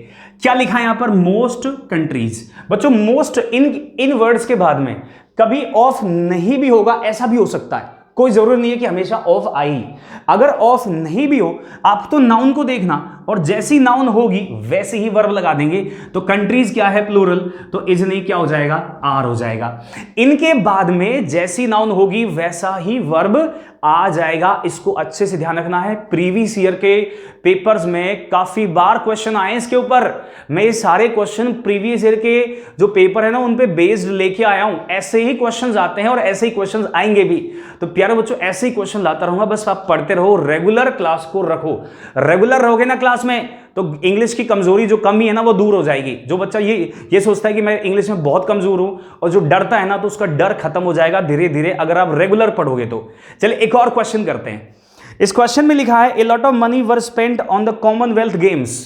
क्या लिखा है यहां पर, मोस्ट कंट्रीज। बच्चों मोस्ट इन वर्ड्स के बाद में कभी ऑफ नहीं भी होगा, ऐसा भी हो सकता है, कोई जरूरी नहीं है कि हमेशा ऑफ आई। अगर ऑफ नहीं भी हो, आप तो नाउन को देखना, और जैसी नाउन होगी वैसे ही वर्ब लगा देंगे। तो कंट्रीज क्या है, प्लूरल, तो इज नहीं क्या हो जाएगा, आर हो जाएगा। इनके बाद में जैसी नाउन होगी वैसा ही वर्ब आ जाएगा। इसको अच्छे से ध्यान रखना है, प्रीवियस ईयर के पेपर्स में काफी बार क्वेश्चन आए इसके ऊपर। मैं ये सारे क्वेश्चन प्रीवियस ईयर के जो पेपर है ना उन पे बेस्ड लेके आया हूं। ऐसे ही क्वेश्चंस आते हैं और ऐसे ही क्वेश्चंस आएंगे भी। तो प्यारे बच्चों ऐसे ही क्वेश्चन लाता रहूंगा, बस आप पढ़ते रहो, रेगुलर क्लास को रखो। रेगुलर रहोगे ना क्लास में तो इंग्लिश की कमजोरी जो कमी है ना वो दूर हो जाएगी। जो बच्चा ये सोचता है कि मैं इंग्लिश में बहुत कमजोर हूं और जो डरता है ना, तो उसका डर खत्म हो जाएगा धीरे धीरे अगर आप रेगुलर पढ़ोगे तो। चलिए एक और क्वेश्चन करते हैं। इस क्वेश्चन में लिखा है ए lot of money were spent on the Commonwealth games.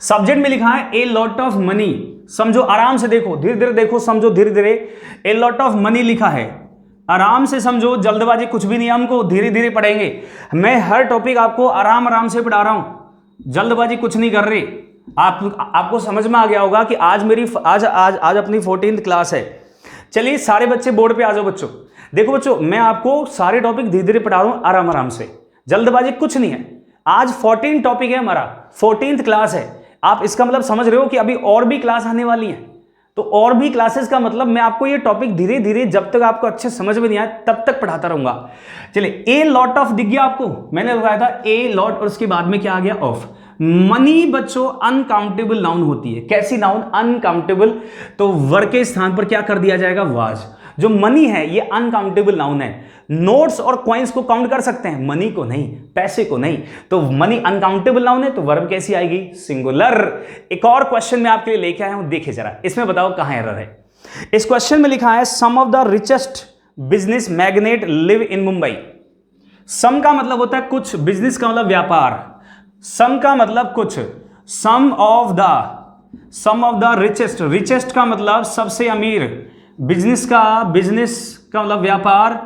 Subject में लिखा है ए लॉट ऑफ मनी। समझो, आराम से देखो, धीरे धीरे देखो, समझो धीरे धीरे। ए लॉट ऑफ मनी लिखा है, आराम से समझो, जल्दबाजी कुछ भी नहीं, हमको धीरे धीरे पढ़ेंगे। मैं हर टॉपिक आपको आराम आराम से पढ़ा रहा हूं, जल्दबाजी कुछ नहीं कर रही। आपको समझ में आ गया होगा कि आज मेरी आज अपनी 14th क्लास है। चलिए सारे बच्चे बोर्ड पे आ जाओ बच्चों। देखो बच्चों, मैं आपको सारे टॉपिक धीरे धीरे पढ़ा रहा हूं, आराम आराम से, जल्दबाजी कुछ नहीं है। आज 14 टॉपिक है, हमारा 14th क्लास है। आप इसका मतलब समझ रहे हो कि अभी और भी क्लास आने वाली है। तो और भी क्लासेस का मतलब मैं आपको ये टॉपिक धीरे धीरे जब तक आपको अच्छे समझ में नहीं आए तब तक पढ़ाता रहूंगा। चलिए ए लॉट ऑफ दिख गया आपको, मैंने बताया था ए लॉट और उसके बाद में क्या आ गया, ऑफ। मनी बच्चों अनकाउंटेबल नाउन होती है। कैसी नाउन, अनकाउंटेबल। तो वर के स्थान पर क्या कर दिया जाएगा, वाज। जो मनी है ये अनकाउंटेबल नाउन है। नोट्स और कॉइन्स को काउंट कर सकते हैं, मनी को नहीं, पैसे को नहीं। तो मनी अनकाउंटेबल नाउन है, तो वर्ब कैसी आएगी, सिंगुलर। एक और क्वेश्चन मैं आपके लिए लेके आया हूं, देखिए जरा, इसमें बताओ कहां एरर है। इस क्वेश्चन में लिखा है some of the richest business magnate live in Mumbai. Some का मतलब होता है कुछ, बिजनेस का मतलब व्यापार, सम का मतलब कुछ। सम ऑफ द रिचेस्ट, रिचेस्ट का मतलब सबसे अमीर, बिजनेस का मतलब व्यापार,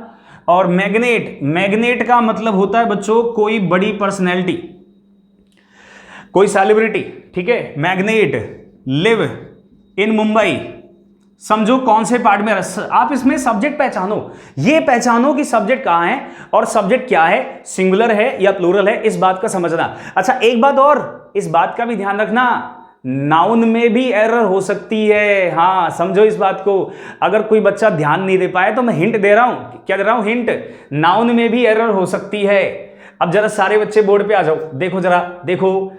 और मैग्नेट का मतलब होता है बच्चों कोई बड़ी पर्सनैलिटी, कोई सेलिब्रिटी, ठीक है। मैग्नेट लिव इन मुंबई, समझो कौन से पार्ट में। आप इसमें सब्जेक्ट पहचानो, ये पहचानो कि सब्जेक्ट कहां है और सब्जेक्ट क्या है, सिंगुलर है या प्लूरल है, इस बात का समझना। अच्छा एक बात और, इस बात का भी ध्यान रखना, नाउन में भी एरर हो सकती है। हाँ समझो इस बात को। अगर कोई बच्चा ध्यान नहीं दे पाए तो मैं हिंट दे रहा हूं, क्या दे रहा हूं, हिंट। नाउन में भी एरर हो सकती है। अब जरा सारे बच्चे बोर्ड पे आ जाओ, देखो जरा, देखो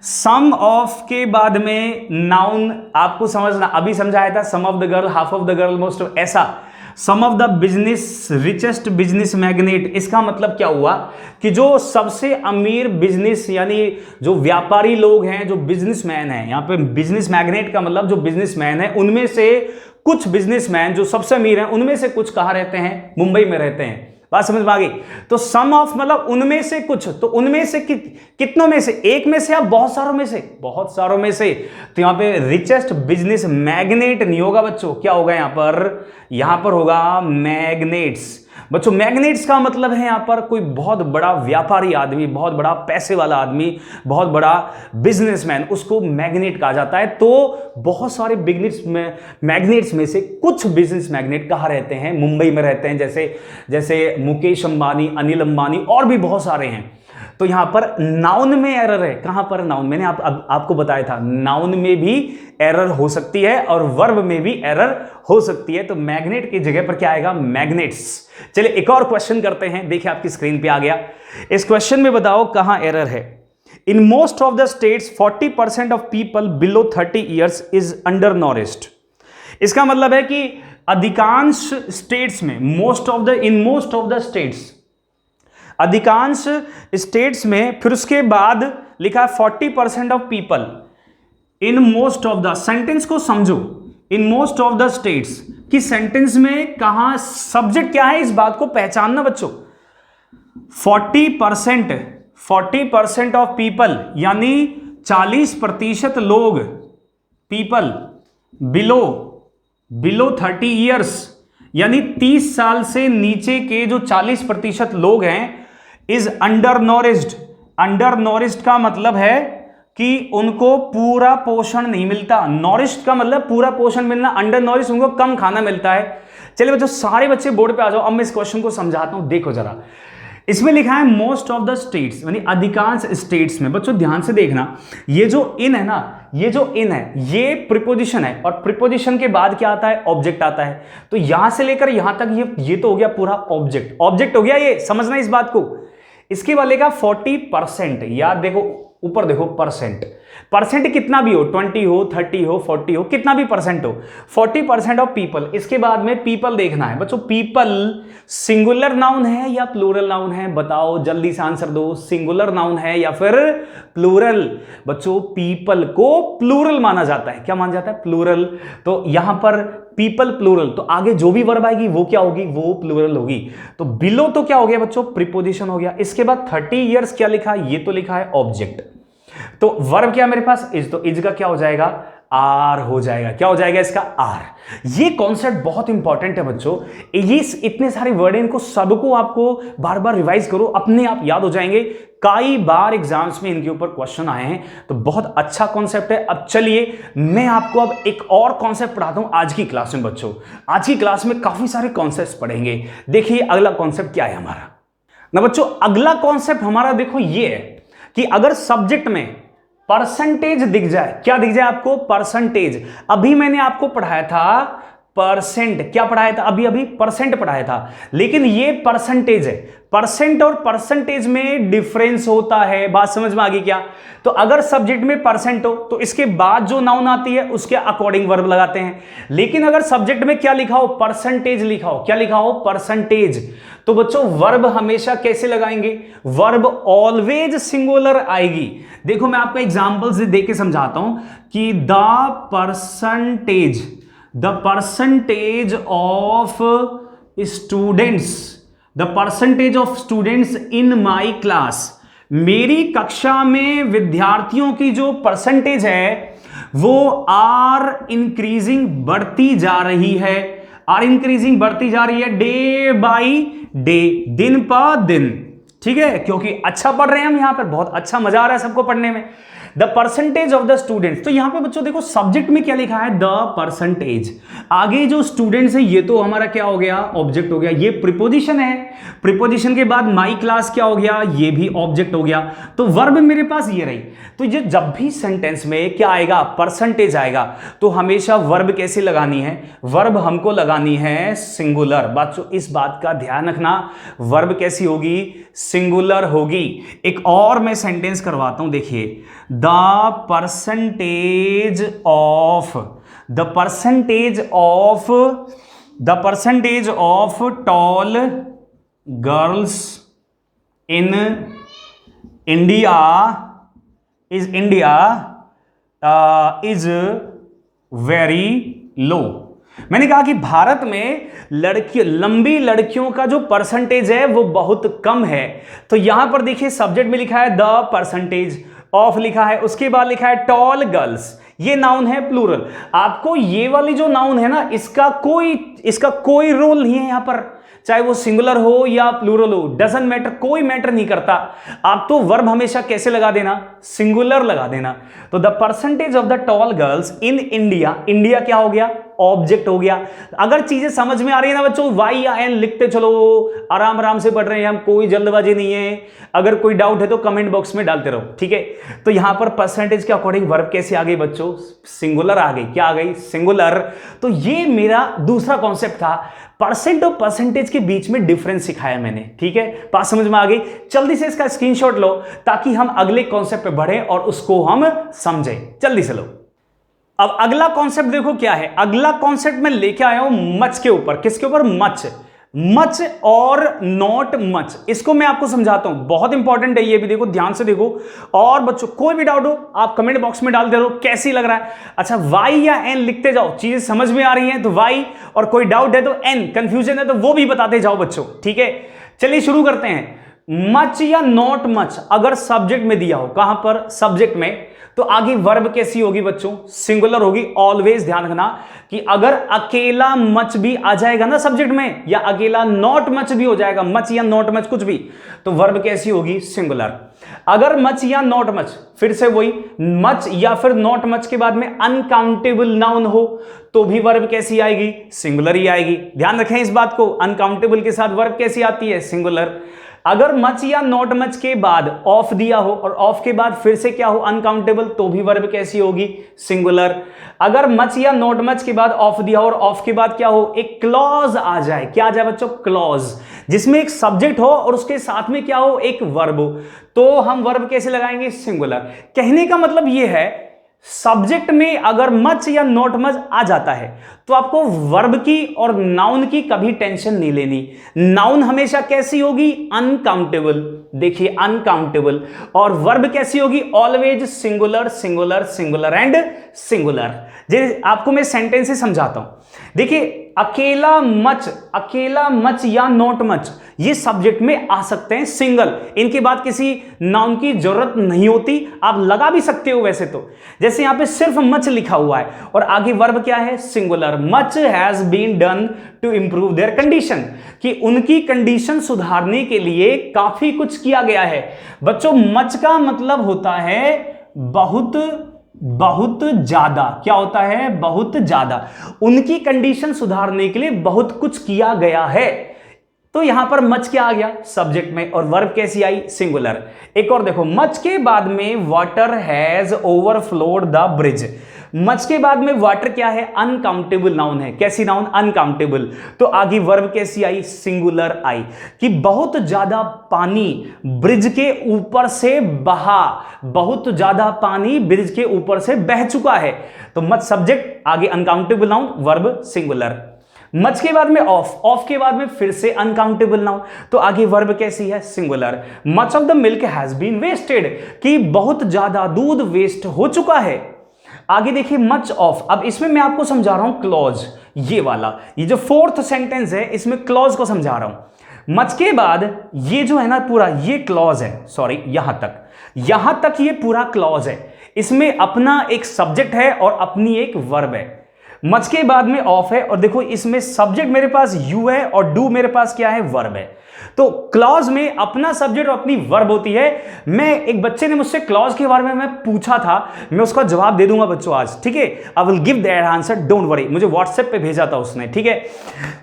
सम ऑफ के बाद में नाउन आपको समझना, अभी समझाया था some of the girl, half of the girl, most of, ऐसा some of the business richest business magnate, इसका मतलब क्या हुआ कि जो सबसे अमीर बिजनेस यानी जो व्यापारी लोग हैं, जो बिजनेसमैन हैं, यहां पे बिजनेस मैग्नेट का मतलब जो बिजनेसमैन है, उनमें से कुछ बिजनेसमैन जो सबसे अमीर हैं उनमें से कुछ कहां रहते हैं, मुंबई में रहते हैं। बात समझ में आ गई? तो सम ऑफ मतलब उनमें से कुछ, तो उनमें से कितनों में से, एक में से या बहुत सारों में से, बहुत सारों में से। तो यहां पे रिचेस्ट बिजनेस मैग्नेट नहीं होगा बच्चों, क्या होगा यहां पर होगा मैग्नेट्स। बच्चों मैग्नेट्स का मतलब है यहां पर कोई बहुत बड़ा व्यापारी आदमी, बहुत बड़ा पैसे वाला आदमी, बहुत बड़ा बिजनेसमैन, उसको मैग्नेट कहा जाता है। तो बहुत सारे मैग्नेट्स में से कुछ बिजनेस मैग्नेट कहां रहते हैं, मुंबई में रहते हैं, जैसे मुकेश अंबानी, अनिल अंबानी और भी बहुत सारे हैं। तो यहां पर नाउन में एरर है, कहां पर नाउन, मैंने आपको बताया था नाउन में भी एरर हो सकती है और वर्ब में भी एरर हो सकती है। तो मैग्नेट की जगह पर क्या आएगा, मैग्नेट्स। चलिए एक और क्वेश्चन करते हैं, देखिए आपकी स्क्रीन पे आ गया। इस क्वेश्चन में बताओ कहां एरर है। In most of the states 40% of people below 30 years is undernourished. इसका मतलब है कि अधिकांश स्टेट्स में, in most of the states, अधिकांश स्टेट्स में, फिर उसके बाद लिखा 40% of people, in most of the, sentence को समझो, in most of the states कि सेंटेंस में कहां सब्जेक्ट क्या है, इस बात को पहचानना बच्चों। 40% ऑफ पीपल यानी 40% लोग, पीपल बिलो 30 ईयर्स यानी 30 साल से नीचे के जो 40% लोग हैं, इज अंडर नॉरिश्ड। अंडर नॉरिश्ड का मतलब है कि उनको पूरा पोषण नहीं मिलता। नॉरिश्ड का मतलब पूरा पोषण मिलना, अंडर नॉरिश्ड उनको कम खाना मिलता है। चलिए बच्चों सारे बच्चे बोर्ड पे आ जाओ, अब मैं इस क्वेश्चन को समझाता हूं, देखो जरा। इसमें लिखा है मोस्ट ऑफ द स्टेट्स यानी अधिकांश स्टेट्स में। बच्चों ध्यान से देखना, ये जो इन है ना, ये जो इन है ये प्रीपोजिशन है, और प्रीपोजिशन के बाद क्या आता है, ऑब्जेक्ट आता है। तो यहां से लेकर यहां तक ये तो हो गया पूरा ऑब्जेक्ट हो गया, ये समझना इस बात को। इसके वाले का 40%, याद देखो ऊपर देखो, परसेंट कितना भी हो, 20 हो, 30 हो, 40 हो, कितना भी परसेंट हो, 40% ऑफ पीपल। इसके बाद में पीपल देखना है बच्चों। पीपल सिंगुलर नाउन है या प्लूरल नाउन है, बताओ जल्दी से आंसर दो। सिंगुलर नाउन है या फिर प्लूरल? बच्चों पीपल को प्लूरल माना जाता है, क्या माना जाता है, प्लूरल। तो यहां पर पीपल प्लूरल, तो आगे जो भी वर्ब आएगी वो क्या होगी, वो प्लूरल होगी। तो बिलो तो क्या हो गया बच्चों, प्रीपोजिशन हो गया। इसके बाद 30 ईयर्स क्या लिखा है, ये तो लिखा है ऑब्जेक्ट। तो वर्ब क्या मेरे पास, इज, तो इज का क्या हो जाएगा, आर हो जाएगा। क्या हो जाएगा इसका, आर। ये कॉन्सेप्ट बहुत इंपॉर्टेंट है बच्चों। ये इतने सारे वर्ड हैं, इनको सबको आपको बार बार रिवाइज करो, अपने आप याद हो जाएंगे। कई बार एग्जाम्स में इनके ऊपर क्वेश्चन आए हैं, तो बहुत अच्छा कॉन्सेप्ट है। अब चलिए मैं आपको अब एक और कॉन्सेप्ट पढ़ाता हूं आज की क्लास में बच्चों। आज की क्लास में काफी सारे कॉन्सेप्ट पढ़ेंगे। देखिए अगला कॉन्सेप्ट क्या है हमारा ना बच्चों। अगला कॉन्सेप्ट हमारा देखो ये है कि अगर सब्जेक्ट में परसेंटेज दिख जाए, क्या दिख जाए आपको, परसेंटेज। अभी मैंने आपको पढ़ाया था परसेंट, क्या पढ़ाया था, अभी परसेंट पढ़ाया था, लेकिन ये परसेंटेज है। परसेंट और परसेंटेज में डिफरेंस होता है, बात समझ में आ गई क्या। तो अगर सब्जेक्ट में परसेंट हो तो इसके बाद जो नाउन आती है उसके अकॉर्डिंग वर्ब लगाते हैं। लेकिन अगर सब्जेक्ट में क्या लिखा हो, परसेंटेज लिखा हो, क्या लिखा हो, परसेंटेज, तो बच्चों वर्ब हमेशा कैसे लगाएंगे, वर्ब ऑलवेज सिंगुलर आएगी। देखो मैं आपको एग्जांपल्स दे के समझाता हूं कि the percentage of students in my class, मेरी कक्षा में विद्यार्थियों की जो परसेंटेज है वो आर इंक्रीजिंग, बढ़ती जा रही है, डे बाई डे, दिन पर दिन। ठीक है, क्योंकि अच्छा पढ़ रहे हैं हम, यहां पर बहुत अच्छा मजा आ रहा है सबको पढ़ने में। The percentage of the students, तो यहां पे बच्चों देखो सब्जेक्ट में क्या लिखा है, द परसेंटेज। आगे जो स्टूडेंट्स है ये तो हमारा क्या हो गया, ऑब्जेक्ट हो गया, ये प्रीपोजिशन है। प्रीपोजिशन के बाद माई क्लास क्या हो गया, ये भी ऑब्जेक्ट हो गया। तो वर्ब मेरे पास ये रही। तो ये जब भी सेंटेंस में क्या आएगा, परसेंटेज आएगा, तो हमेशा वर्ब कैसे लगानी है, वर्ब हमको लगानी है सिंगुलर। बच्चों इस बात का ध्यान रखना, वर्ब कैसी होगी, सिंगुलर होगी। एक और मैं सेंटेंस करवाता हूं, देखिए, the percentage of tall girls in India is very low. मैंने कहा कि भारत में लंबी लड़कियों का जो परसेंटेज है वो बहुत कम है। तो यहां पर देखिए सब्जेक्ट में लिखा है द परसेंटेज ऑफ लिखा है, उसके बाद लिखा है टॉल गर्ल्स। ये नाउन है प्लूरल। आपको ये वाली जो नाउन है ना, इसका कोई रोल नहीं है यहां पर, चाहे वो सिंगुलर हो या प्लूरल हो, डजंट मैटर, कोई मैटर नहीं करता। आप तो वर्ब हमेशा कैसे लगा देना, सिंगुलर लगा देना। तो the percentage of the tall girls in India, India क्या हो गया, ऑब्जेक्ट हो गया। अगर चीजें समझ में आ रही है ना बच्चों, वाई या एन लिखते चलो, आराम आराम से पढ़ रहे हैं हम, कोई जल्दबाजी नहीं है। अगर कोई डाउट है तो कमेंट बॉक्स में डालते रहो, ठीक है। तो यहां पर परसेंटेज के अकॉर्डिंग वर्ब कैसे आ गई बच्चों, सिंगुलर आ गई। क्या आ गई, सिंगुलर। तो ये मेरा दूसरा कॉन्सेप्ट था, परसेंट और परसेंटेज के बीच में डिफरेंस सिखाया मैंने, ठीक है। बात समझ में आ गई। जल्दी से इसका स्क्रीनशॉट लो ताकि हम अगले कॉन्सेप्ट पे बढ़े और उसको हम समझें। जल्दी से लो। अब अगला कॉन्सेप्ट देखो क्या है। अगला कॉन्सेप्ट मैं लेके आया हूं मच के ऊपर। किसके ऊपर, मच और नॉट मच। इसको मैं आपको समझाता हूं, बहुत इंपॉर्टेंट है ये भी, देखो ध्यान से देखो। और बच्चों कोई भी डाउट हो आप कमेंट बॉक्स में डाल दे रहो, कैसी लग रहा है। अच्छा, वाई या एन लिखते जाओ, चीजें समझ में आ रही हैं तो वाई, और कोई डाउट है तो एन, कंफ्यूजन है तो वो भी बताते जाओ बच्चों, ठीक है। चलिए शुरू करते हैं। मच या नॉट मच अगर सब्जेक्ट में दिया हो, कहां पर, सब्जेक्ट में, तो आगे वर्ब कैसी होगी बच्चों, सिंगुलर होगी। ऑलवेज ध्यान रखना कि अगर अकेला मच भी आ जाएगा ना सब्जेक्ट में, या अकेला नॉट मच भी हो जाएगा, मच या नॉट मच कुछ भी, तो वर्ब कैसी होगी, सिंगुलर। अगर मच या नॉट मच, फिर से वही, मच या फिर नॉट मच के बाद में अनकाउंटेबल नाउन हो तो भी वर्ब कैसी आएगी, सिंगुलर ही आएगी। ध्यान रखें इस बात को, अनकाउंटेबल के साथ वर्ब कैसी आती है, सिंगुलर। अगर मच या नॉट मच के बाद ऑफ दिया हो और ऑफ के बाद फिर से क्या हो, अनकाउंटेबल, तो भी वर्ब कैसी होगी, सिंगुलर। अगर मच या नॉट मच के बाद ऑफ दिया हो और ऑफ के बाद क्या हो, एक क्लॉज आ जाए, क्या आ जाए बच्चों, क्लॉज, जिसमें एक सब्जेक्ट हो और उसके साथ में क्या हो, एक वर्ब हो, तो हम वर्ब कैसे लगाएंगे, सिंगुलर। कहने का मतलब यह है, सब्जेक्ट में अगर मच या नॉट मच आ जाता है तो आपको वर्ब की और नाउन की कभी टेंशन नहीं लेनी। नाउन हमेशा कैसी होगी, अनकाउंटेबल, देखिए अनकाउंटेबल, और वर्ब कैसी होगी, always singular, singular, singular and singular. जैसे आपको मैं सेंटेंस से समझाता हूं, देखिए अकेला मच या नॉट मच ये सब्जेक्ट में आ सकते हैं सिंगल, इनके बाद किसी नाउन की जरूरत नहीं होती। आप लगा भी सकते हो वैसे तो, जैसे यहां पे सिर्फ मच लिखा हुआ है और आगे वर्ब क्या है, singular. Much has been done to improve their condition, कि उनकी कंडीशन सुधारने के लिए काफी कुछ किया गया है। बच्चों मच का मतलब होता है बहुत ज्यादा। क्या होता है, बहुत ज्यादा। उनकी कंडीशन सुधारने के लिए बहुत कुछ किया गया है। तो यहां पर मच क्या आ गया, सब्जेक्ट में, और वर्ब कैसी आई, सिंगुलर। एक और देखो, मच के बाद में water has overflowed the bridge. Much के बाद में वाटर क्या है, अनकाउंटेबल नाउन है। कैसी नाउन, अनकाउंटेबल। तो आगे वर्ब कैसी आई, सिंगुलर आई, कि बहुत ज्यादा पानी ब्रिज के ऊपर से बहा, बहुत ज्यादा पानी ब्रिज के ऊपर से बह चुका है। तो मच सब्जेक्ट, आगे uncountable noun, verb singular. Much के बाद में ऑफ के बाद में फिर से अनकाउंटेबल नाउन, तो आगे वर्ब कैसी है, singular. Much of the milk has been wasted, कि बहुत ज्यादा दूध वेस्ट हो चुका है। आगे देखिए मच ऑफ, अब इसमें मैं आपको समझा रहा हूं क्लॉज, ये वाला, ये जो फोर्थ सेंटेंस है इसमें क्लॉज को समझा रहा हूं। मच के बाद ये जो है ना पूरा, ये क्लॉज है, सॉरी यहां तक ये पूरा क्लॉज है। इसमें अपना एक सब्जेक्ट है और अपनी एक वर्ब है। मच के बाद में ऑफ है, और देखो इसमें सब्जेक्ट मेरे पास यू है और डू मेरे पास क्या है, वर्ब है। तो क्लॉज में अपना सब्जेक्ट और अपनी वर्ब होती है। मैं, एक बच्चे ने मुझसे क्लॉज के बारे में मैं पूछा था, मैं उसका जवाब दे दूंगा बच्चों आज, ठीक है। I will give that answer, don't worry. मुझे व्हाट्सएप पे भेजा था उसने, ठीक है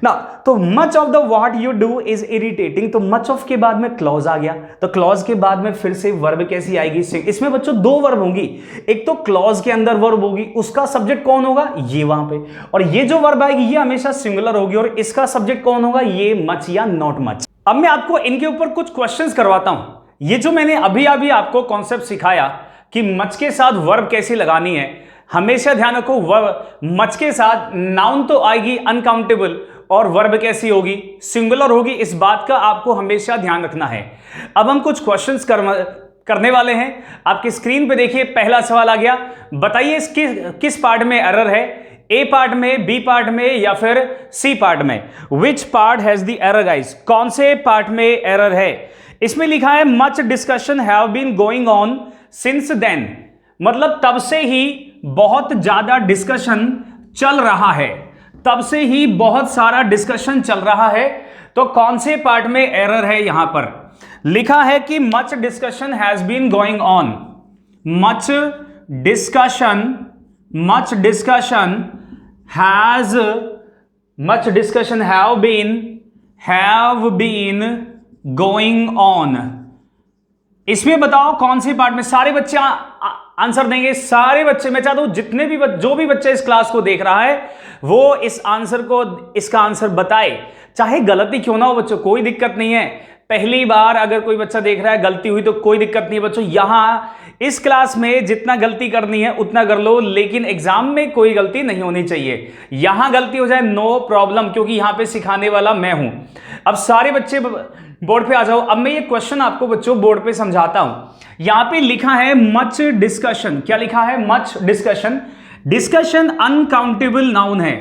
ना। तो much of the what you do is irritating, तो मच ऑफ के बाद में क्लॉज आ गया, तो क्लॉज के बाद में फिर से वर्ब कैसी आएगी, इसमें बच्चों दो वर्ब होंगी। एक तो क्लॉज के अंदर वर्ब होगी, उसका सब्जेक्ट कौन होगा, ये वहां पे, और ये जो वर्ब आएगी ये हमेशा सिंगुलर होगी, और इसका सब्जेक्ट कौन होगा, ये मच या नॉट मच। अब मैं आपको इनके ऊपर कुछ क्वेश्चंस करवाता हूं। ये जो मैंने अभी अभी आपको कॉन्सेप्ट सिखाया कि मच के साथ वर्ब कैसी लगानी है, हमेशा ध्यान रखो मच के साथ नाउन तो आएगी अनकाउंटेबल और वर्ब कैसी होगी, सिंगुलर होगी। इस बात का आपको हमेशा ध्यान रखना है। अब हम कुछ क्वेश्चंस करने वाले हैं। आपकी स्क्रीन पे देखिए, पहला सवाल आ गया। बताइए किस पार्ट में एरर है, ए पार्ट में, बी पार्ट में या फिर सी पार्ट में। Which part has the error guys, कौन से पार्ट में एरर है। इसमें लिखा है much discussion have been going on since then, मतलब तब से ही बहुत ज्यादा डिस्कशन चल रहा है, तब से ही बहुत सारा डिस्कशन चल रहा है। तो कौन से पार्ट में एरर है। यहां पर लिखा है कि much discussion has been going on, much discussion have been going on। इसमें बताओ कौन से पार्ट में। सारे बच्चे आंसर देंगे, सारे बच्चे। मैं चाहता हूं जितने भी जो भी बच्चा इस क्लास को देख रहा है वो इसका आंसर बताए, चाहे गलती क्यों ना हो बच्चों, कोई दिक्कत नहीं है। पहली बार अगर कोई बच्चा देख रहा है, गलती हुई तो कोई दिक्कत नहीं है बच्चों। यहां इस क्लास में जितना गलती करनी है उतना कर लो, लेकिन एग्जाम में कोई गलती नहीं होनी चाहिए। यहां गलती हो जाए नो प्रॉब्लम, क्योंकि यहां पे सिखाने वाला मैं हूं। अब सारे बच्चे बोर्ड पे आ जाओ। अब मैं ये क्वेश्चन आपको बच्चों बोर्ड पे समझाता हूं। यहां पे लिखा है मच डिस्कशन। क्या लिखा है? Much discussion. Discussion uncountable noun है।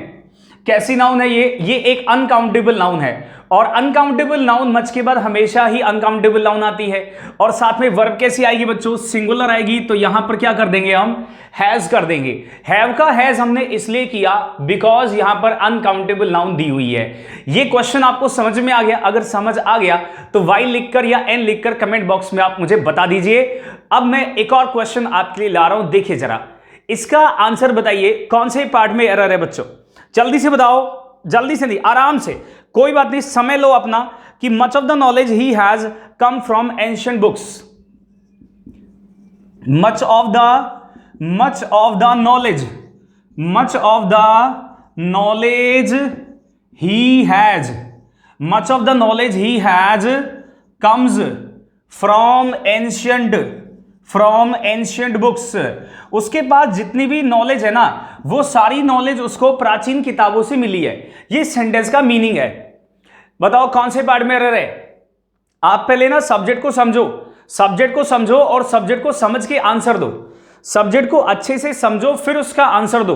कैसी नाउन है ये एक अनकाउंटेबल नाउन है। और अनकाउंटेबल नाउन मच के बाद हमेशा ही अनकाउंटेबल नाउन आती है। और साथ में वर्ब कैसी आएगी बच्चों? सिंगुलर आएगी। तो यहां पर क्या कर देंगे हम? हैज कर देंगे। हैव का हैज हमने इसलिए किया बिकॉज यहां पर अनकाउंटेबल नाउन दी हुई है। ये क्वेश्चन आपको समझ में आ गया? अगर समझ आ गया तो वाई लिखकर या एन लिखकर कमेंट बॉक्स में आप मुझे बता दीजिए। अब मैं एक और क्वेश्चन आपके लिए ला रहा हूं, देखिए जरा। इसका आंसर बताइए कौन से पार्ट में एरर है बच्चों। जल्दी से बताओ, जल्दी से नहीं, आराम से, कोई बात नहीं, समय लो अपना। कि much of the knowledge he has come from ancient books. Much of the knowledge he has comes from ancient books. उसके बाद जितनी भी नॉलेज है ना, वो सारी नॉलेज उसको प्राचीन किताबों से मिली है। ये सेंटेंस का मीनिंग है। बताओ कौन से पार्ट में एरर है। आप पहले ना सब्जेक्ट को समझो और सब्जेक्ट को समझ के आंसर दो। सब्जेक्ट को अच्छे से समझो फिर उसका आंसर दो।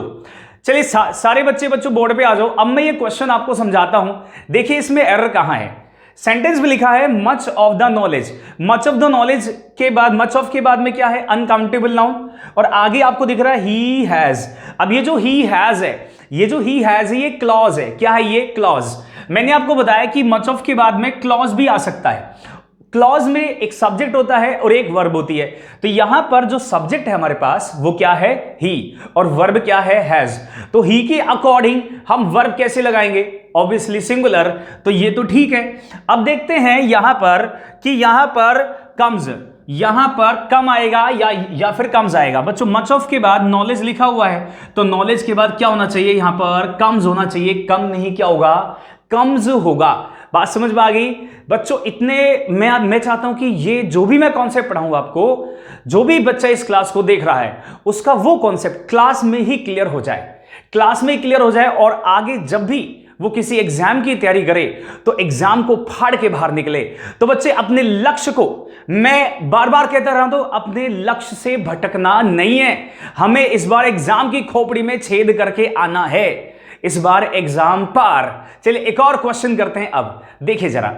चलिए सारे बच्चों बोर्ड पे आ जाओ। अब मैं ये क्वेश्चन आपको समझाता हूं। देखिए इसमें एरर कहां है। सेंटेंस में लिखा है much of the knowledge. Much of the knowledge के बाद, मच ऑफ के बाद में क्या है? Uncountable noun. और आगे आपको दिख रहा है ही हैज। अब ये जो ही हैज है, ये क्लॉज है। क्या है ये? क्लॉज। मैंने आपको बताया कि मच ऑफ के बाद में क्लॉज भी आ सकता है। क्लॉज में एक सब्जेक्ट होता है और एक वर्ब होती है। तो यहां पर जो सब्जेक्ट है हमारे पास वो क्या है? ही। और वर्ब क्या है? हैज। तो ही के अकॉर्डिंग हम वर्ब कैसे लगाएंगे? Obviously singular. तो ये तो ठीक है। अब देखते हैं यहां पर कि यहां पर कम्स, यहां पर कम आएगा या फिर कम्स आएगा। बच्चों मच ऑफ के बाद नॉलेज लिखा हुआ है, तो नॉलेज के बाद क्या होना चाहिए? यहां पर कम्स होना चाहिए। कम नहीं, क्या होगा? कम्स होगा। बात समझ में आ गई बच्चों? इतने मैं चाहता हूं कि ये जो भी मैं कॉन्सेप्ट पढ़ाऊंगा आपको, जो भी बच्चा इस क्लास को देख रहा है उसका वो कॉन्सेप्ट क्लास में ही क्लियर हो जाए। और आगे जब भी वो किसी एग्जाम की तैयारी करे तो एग्जाम को फाड़ के बाहर निकले। तो बच्चे अपने लक्ष्य को, मैं बार बार कहता रहा हूं, अपने लक्ष्य से भटकना नहीं है। हमें इस बार एग्जाम की खोपड़ी में छेद करके आना है। इस बार एग्जाम पार। चलिए एक और क्वेश्चन करते हैं। अब देखिए जरा,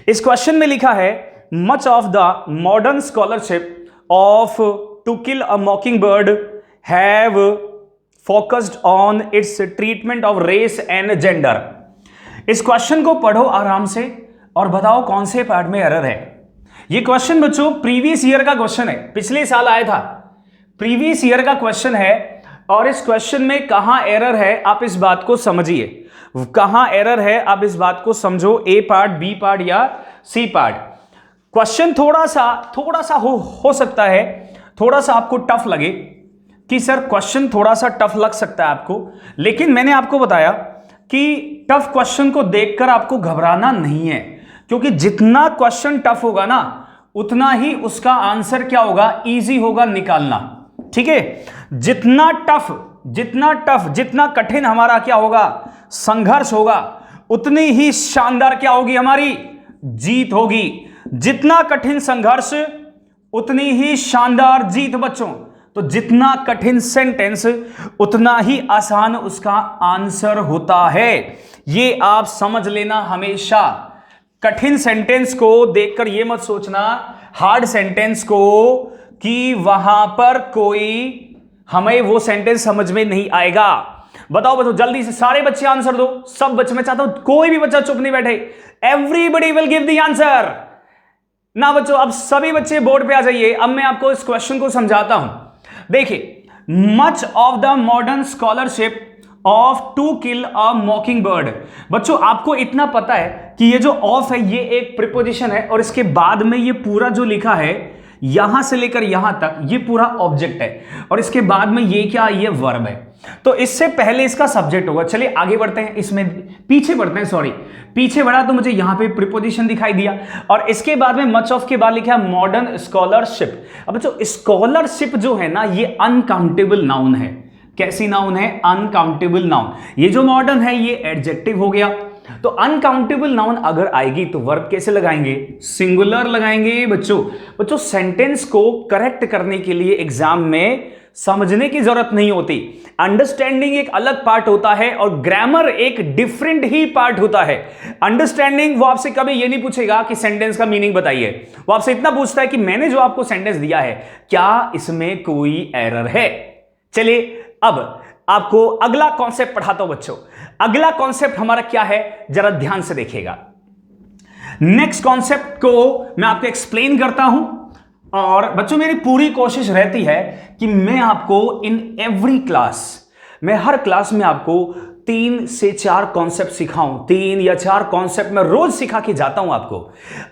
इस क्वेश्चन में लिखा है much of the modern scholarship of to kill a mockingbird have focused on its treatment of race and gender. इस क्वेश्चन को पढ़ो आराम से और बताओ कौन से पार्ट में एरर है। यह क्वेश्चन बच्चों प्रीवियस ईयर का क्वेश्चन है, पिछले साल आया था। प्रीवियस ईयर का क्वेश्चन है और इस क्वेश्चन में कहां एरर है आप इस बात को समझिए। कहां एरर है आप इस बात को समझो। ए पार्ट, बी पार्ट या सी पार्ट। क्वेश्चन थोड़ा सा हो सकता है, थोड़ा सा आपको टफ लगे कि सर क्वेश्चन थोड़ा सा टफ लग सकता है आपको, लेकिन मैंने आपको बताया कि टफ क्वेश्चन को देखकर आपको घबराना नहीं है, क्योंकि जितना क्वेश्चन टफ होगा ना उतना ही उसका आंसर क्या होगा, इजी होगा निकालना। ठीक है, जितना टफ जितना कठिन हमारा क्या होगा, संघर्ष होगा, उतनी ही शानदार क्या होगी, हमारी जीत होगी। जितना कठिन संघर्ष उतनी ही शानदार जीत बच्चों। तो जितना कठिन सेंटेंस उतना ही आसान उसका आंसर होता है, ये आप समझ लेना हमेशा। कठिन सेंटेंस को देखकर यह मत सोचना हार्ड सेंटेंस को कि वहां पर कोई हमें वो सेंटेंस समझ में नहीं आएगा। बताओ बच्चों, जल्दी से सारे बच्चे आंसर दो, सब बच्चे, मैं चाहता हूं कोई भी बच्चा चुप नहीं बैठे, everybody will give the answer ना बच्चों। अब सभी बच्चे बोर्ड पे आ जाइए, अब मैं आपको इस क्वेश्चन को समझाता हूं। देखिए, much of the modern scholarship of to kill a mockingbird. बच्चों आपको इतना पता है कि ये जो ऑफ है ये एक प्रीपोजिशन है और इसके बाद में ये पूरा जो लिखा है यहां से लेकर यहां तक ये पूरा ऑब्जेक्ट है और इसके बाद में ये क्या, ये वर्ब है। तो इससे पहले इसका सब्जेक्ट होगा। चलिए आगे बढ़ते हैं, इसमें पीछे बढ़ते हैं, सॉरी पीछे बढ़ा तो मुझे यहां पे प्रीपोजिशन दिखाई दिया और इसके बाद में मच ऑफ के बाद लिखा है मॉडर्न स्कॉलरशिप। अब बच्चों स्कॉलरशिप जो है ना ये अनकाउंटेबल नाउन है। कैसी नाउन है, अनकाउंटेबल नाउन। ये जो मॉडर्न है ये एडजेक्टिव हो गया। तो अनकाउंटेबल नाउन अगर आएगी तो वर्ब कैसे लगाएंगे, सिंगुलर लगाएंगे बच्चों सेंटेंस को करेक्ट करने के लिए एग्जाम में समझने की जरूरत नहीं होती। अंडरस्टैंडिंग एक अलग पार्ट होता है और ग्रामर एक डिफरेंट ही पार्ट होता है। अंडरस्टैंडिंग वो आपसे कभी ये नहीं पूछेगा कि सेंटेंस का मीनिंग बताइए, वो आपसे इतना पूछता है कि मैंने जो आपको सेंटेंस दिया है क्या इसमें कोई एरर है। चलिए अब आपको अगला कॉन्सेप्ट पढ़ाता हूं बच्चों। अगला कॉन्सेप्ट हमारा क्या है जरा ध्यान से देखिएगा। नेक्स्ट कॉन्सेप्ट को मैं आपको एक्सप्लेन करता हूं और बच्चों मेरी पूरी कोशिश रहती है कि मैं आपको इन एवरी क्लास, मैं हर क्लास में आपको 3 से 4 कॉन्सेप्ट सिखाऊं। 3 या 4 कॉन्सेप्ट मैं रोज सिखा के जाता हूं आपको।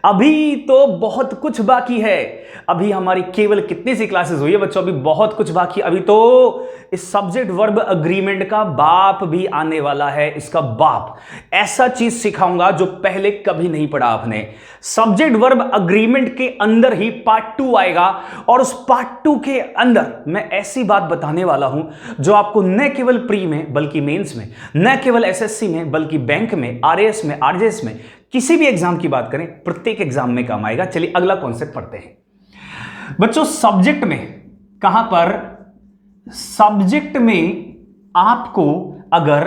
अभी तो बहुत कुछ बाकी है, अभी हमारी केवल कितनी सी क्लासेस हुई है बच्चों, अभी बहुत कुछ बाकी। अभी तो इस सब्जेक्ट वर्ब अग्रीमेंट का बाप भी आने वाला है, इसका बाप। ऐसा चीज सिखाऊंगा जो पहले कभी नहीं पढ़ा आपने। सब्जेक्ट वर्ब अग्रीमेंट के अंदर ही पार्ट 2 आएगा और उस पार्ट 2 के अंदर मैं ऐसी बात बताने वाला हूं जो आपको न केवल प्री में बल्कि मेंस में, न केवल एसएससी में बल्कि बैंक में, आरएएस में, आरजेएस में, किसी भी एग्जाम की बात करें प्रत्येक एग्जाम में काम आएगा। चलिए अगला कॉन्सेप्ट पढ़ते हैं बच्चों। सब्जेक्ट में कहां पर, सब्जेक्ट में आपको अगर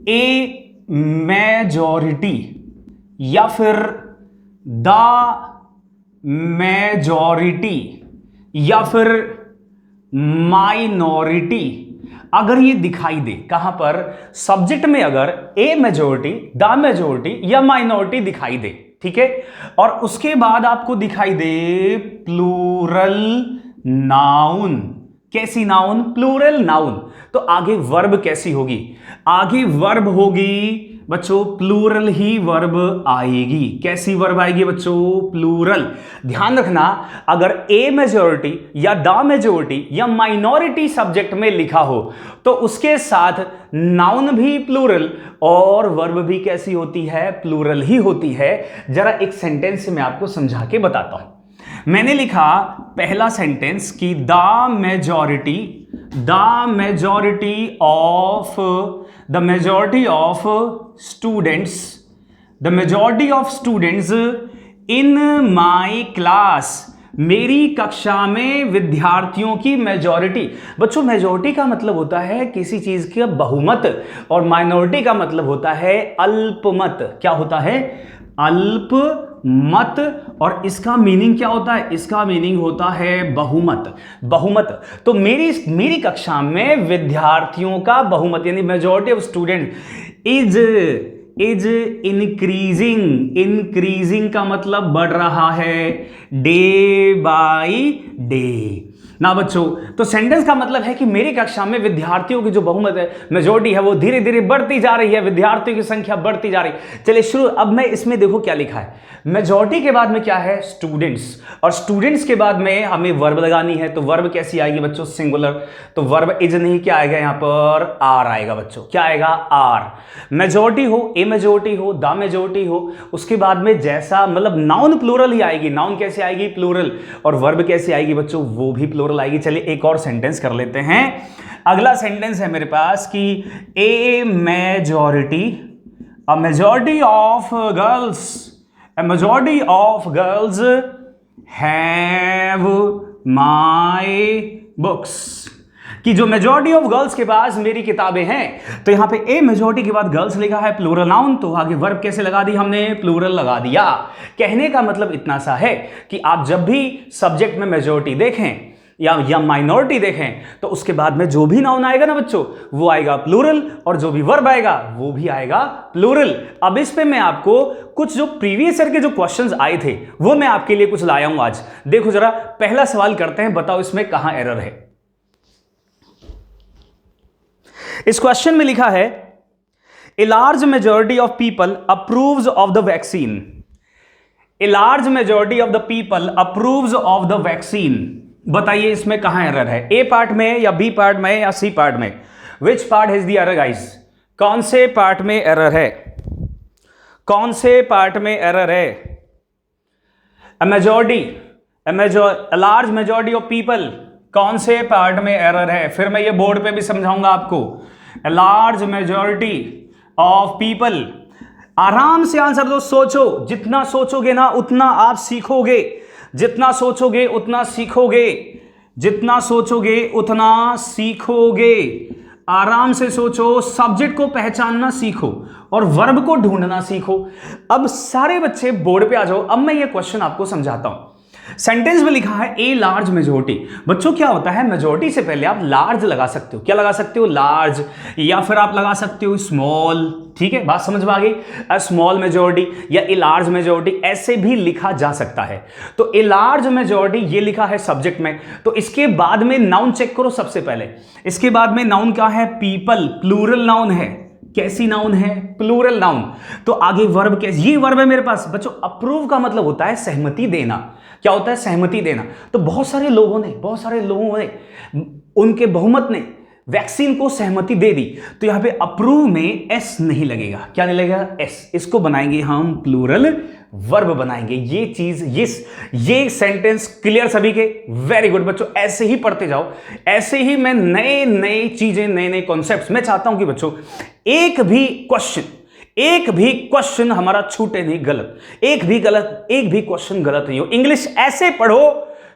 ए मेजॉरिटी या फिर द मेजॉरिटी या फिर माइनॉरिटी अगर ये दिखाई दे, कहां पर, सब्जेक्ट में अगर ए मेजॉरिटी, द मेजॉरिटी या माइनॉरिटी दिखाई दे, ठीक है, और उसके बाद आपको दिखाई दे प्लूरल नाउन। कैसी नाउन, प्लूरल नाउन। तो आगे वर्ब कैसी होगी, आगे वर्ब होगी बच्चों प्लूरल ही वर्ब आएगी। कैसी वर्ब आएगी बच्चों, प्लूरल। ध्यान रखना अगर ए मेजॉरिटी या द मेजॉरिटी या माइनॉरिटी सब्जेक्ट में लिखा हो तो उसके साथ नाउन भी प्लूरल और वर्ब भी कैसी होती है, प्लूरल ही होती है। जरा एक सेंटेंस से मैं आपको समझा के बताता हूं। मैंने लिखा पहला सेंटेंस कि the majority of students in my class, मेरी कक्षा में विद्यार्थियों की मेजॉरिटी। बच्चों मेजॉरिटी का मतलब होता है किसी चीज का बहुमत और माइनॉरिटी का मतलब होता है अल्पमत। क्या होता है, अल्पमत। और इसका मीनिंग क्या होता है, इसका मीनिंग होता है बहुमत। बहुमत तो मेरी कक्षा में विद्यार्थियों का बहुमत यानी majority of student is increasing. Increasing का मतलब बढ़ रहा है, डे बाय डे। ना बच्चों। तो सेंटेंस का मतलब है कि मेरी कक्षा में विद्यार्थियों की जो बहुमत है, मेजॉरिटी है, वो धीरे धीरे बढ़ती जा रही है, विद्यार्थियों की संख्या बढ़ती जा रही है। चलिए शुरू। अब मैं इसमें देखो क्या लिखा है, मेजॉरिटी के बाद में क्या है, स्टूडेंट्स, और स्टूडेंट्स के बाद में हमें वर्ब लगानी है। तो वर्ब कैसी आएगी बच्चों, सिंगुलर। तो वर्ब इज नहीं, क्या आएगा यहां पर, आर आएगा बच्चों। क्या आएगा, आर। मेजॉरिटी हो, ए मेजॉरिटी हो, द मेजॉरिटी हो, उसके बाद में जैसा मतलब नाउन प्लूरल ही आएगी। नाउन कैसे आएगी, प्लूरल। और वर्ब कैसे आएगी बच्चों, वो भी प्लूरल आएगी। चलिए एक और सेंटेंस कर लेते हैं। अगला सेंटेंस है मेरे पास कि a majority, a majority of girls, a majority of girls have my books, कि जो मेजॉरिटी ऑफ गर्ल्स के पास मेरी किताबें हैं। तो यहां पे ए मेजॉरिटी के बाद गर्ल्स लिखा है, प्लूरल नाउन, तो आगे वर्ब कैसे लगा दी हमने, प्लूरल लगा दिया। कहने का मतलब इतना सा है कि आप जब भी सब्जेक्ट में मेजॉरिटी देखें या माइनॉरिटी देखें, तो उसके बाद में जो भी नाउन आएगा ना बच्चों, वो आएगा प्लूरल, और जो भी वर्ब आएगा वो भी आएगा प्लूरल। अब इस पे मैं आपको कुछ जो प्रीवियस ईयर के जो क्वेश्चंस आए थे वो मैं आपके लिए कुछ लाया हूं आज। देखो जरा, पहला सवाल करते हैं, बताओ इसमें कहां एरर है। इस क्वेश्चन में लिखा है, a large majority of people approves of the vaccine. A large majority of the people approves of the vaccine. बताइए इसमें कहां एरर है, ए पार्ट में या बी पार्ट में या सी पार्ट में। Which part has the error guys, कौन से पार्ट में एरर है, कौन से पार्ट में एरर है। A majority, a large majority of people, कौन से पार्ट में एरर है। फिर मैं ये बोर्ड पे भी समझाऊंगा आपको। A large majority of people, आराम से आंसर दो, सोचो, जितना सोचोगे ना उतना आप सीखोगे, जितना सोचोगे उतना सीखोगे, जितना सोचोगे उतना सीखोगे। आराम से सोचो, सब्जेक्ट को पहचानना सीखो और वर्ब को ढूंढना सीखो। अब सारे बच्चे बोर्ड पे आ जाओ। अब मैं ये क्वेश्चन आपको समझाता हूं। सेंटेंस में लिखा है ए लार्ज मेजॉरिटी। बच्चों क्या होता है, मेजॉरिटी से पहले आप लार्ज लगा सकते हो। क्या लगा सकते हो, लार्ज, या फिर आप लगा सकते हो स्मॉल। ठीक है, बात समझ में आ गई। अ स्मॉल मेजॉरिटी या ए लार्ज मेजॉरिटी ऐसे भी लिखा जा सकता है। तो ए लार्ज मेजॉरिटी ये लिखा है सब्जेक्ट में, तो इसके बाद में नाउन चेक करो सबसे पहले। इसके बाद में नाउन क्या है, पीपल, प्लूरल नाउन है। कैसी नाउन है, प्लूरल नाउन। तो आगे वर्ब कैसे, ये वर्ब है मेरे पास बच्चों। अप्रूव का मतलब होता है सहमति देना। क्या होता है, सहमति देना। तो बहुत सारे लोगों ने उनके बहुमत ने वैक्सीन को सहमति दे दी। तो यहां पे अप्रूव में एस नहीं लगेगा। क्या नहीं लगेगा, एस। इसको बनाएंगे हम प्लूरल वर्ब बनाएंगे। ये चीज, ये सेंटेंस क्लियर सभी के, वेरी गुड बच्चों। ऐसे ही पढ़ते जाओ, ऐसे ही मैं नए नए चीजें, नए नए कॉन्सेप्ट्स। मैं चाहता हूं कि बच्चों एक भी क्वेश्चन हमारा छूटे नहीं, गलत, एक भी क्वेश्चन गलत नहीं हो। इंग्लिश ऐसे पढ़ो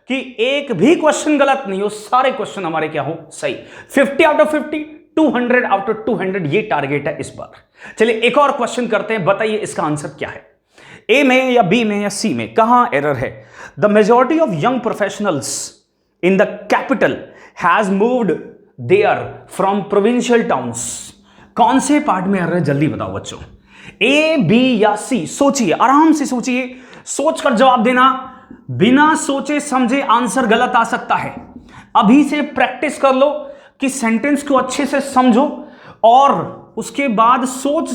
कि एक भी क्वेश्चन गलत नहीं हो, सारे क्वेश्चन हमारे क्या हो, सही। 50 आउट ऑफ 50, 200 आउट ऑफ 200, ये टारगेट है इस बार। चलिए एक और क्वेश्चन करते हैं, बताइए इसका आंसर क्या है। ए में या बी में या सी में कहां एरर है। The majority of young professionals in the capital has moved there from provincial towns. कौन से पार्ट में एरर है, जल्दी बताओ बच्चों। ए, बी या सी। सोचिए, आराम से सोचिए, सोचकर जवाब देना। बिना सोचे समझे आंसर गलत आ सकता है। अभी से प्रैक्टिस कर लो कि सेंटेंस को अच्छे से समझो और उसके बाद सोच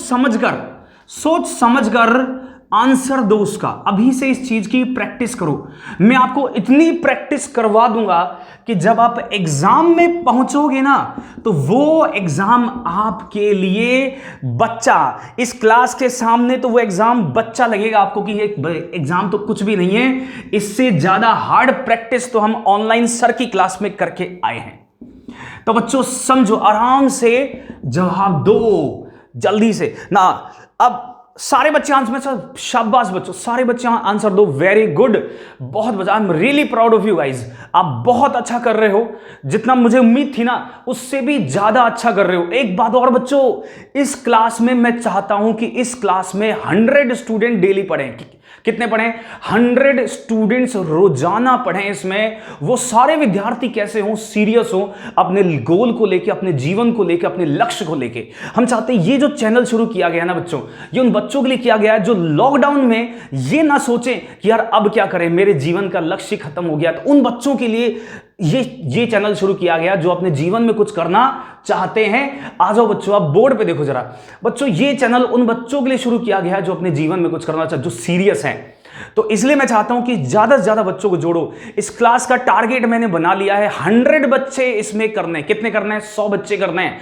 समझकर आंसर दो उसका। अभी से इस चीज की प्रैक्टिस करो। मैं आपको इतनी प्रैक्टिस करवा दूंगा कि जब आप एग्जाम में पहुंचोगे ना, तो वो एग्जाम आपके लिए बच्चा, इस क्लास के सामने तो वो एग्जाम बच्चा लगेगा आपको कि ये एग्जाम तो कुछ भी नहीं है। इससे ज्यादा हार्ड प्रैक्टिस तो हम ऑनलाइन सर की क्लास में करके आए हैं। तो बच्चों समझो, आराम से जवाब दो, जल्दी से ना। अब सारे बच्चे आंसर, शाबाश बच्चों, सारे बच्चे आंसर दो, वेरी गुड, बहुत मजा। I am really proud of you guys. आप बहुत अच्छा कर रहे हो, जितना मुझे उम्मीद थी ना उससे भी ज्यादा अच्छा कर रहे हो। एक बात और बच्चों, इस क्लास में मैं चाहता हूं कि इस क्लास में 100 स्टूडेंट डेली पढ़ें। कितने पढ़ें, 100 स्टूडेंट्स रोजाना पढ़ें। इसमें वो सारे विद्यार्थी कैसे हों, सीरियस हों अपने गोल को लेके, अपने जीवन को लेके, अपने लक्ष्य को लेके। हम चाहते हैं ये जो चैनल शुरू किया गया ना बच्चों, ये उन बच्चों के लिए किया गया है जो लॉकडाउन में ये ना सोचें कि यार अब क्या करें, मेरे जीवन का लक्ष्य खत्म हो गया। तो उन बच्चों के लिए ये चैनल शुरू किया गया जो अपने जीवन में कुछ करना चाहते हैं। आ जाओ बच्चों, आप बोर्ड पे देखो जरा। बच्चों ये चैनल उन बच्चों के लिए शुरू किया गया है जो अपने जीवन में कुछ करना चाहते, जो सीरियस हैं। तो इसलिए मैं चाहता हूं कि ज्यादा से ज्यादा बच्चों को जोड़ो। इस क्लास का टारगेट मैंने बना लिया है 100 बच्चे इसमें करने। कितने करने हैं? 100 बच्चे करने हैं।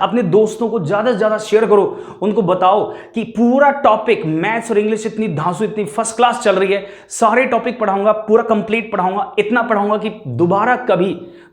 अपने दोस्तों को ज्यादा से ज्यादा शेयर करो, उनको बताओ कि पूरा टॉपिक मैथ्स और इंग्लिश इतनी धांसू, इतनी फर्स्ट क्लास चल रही है, सारे टॉपिक पढ़ाऊंगा, पूरा कंप्लीट पढ़ाऊंगा, इतना पढ़ाऊंगा कि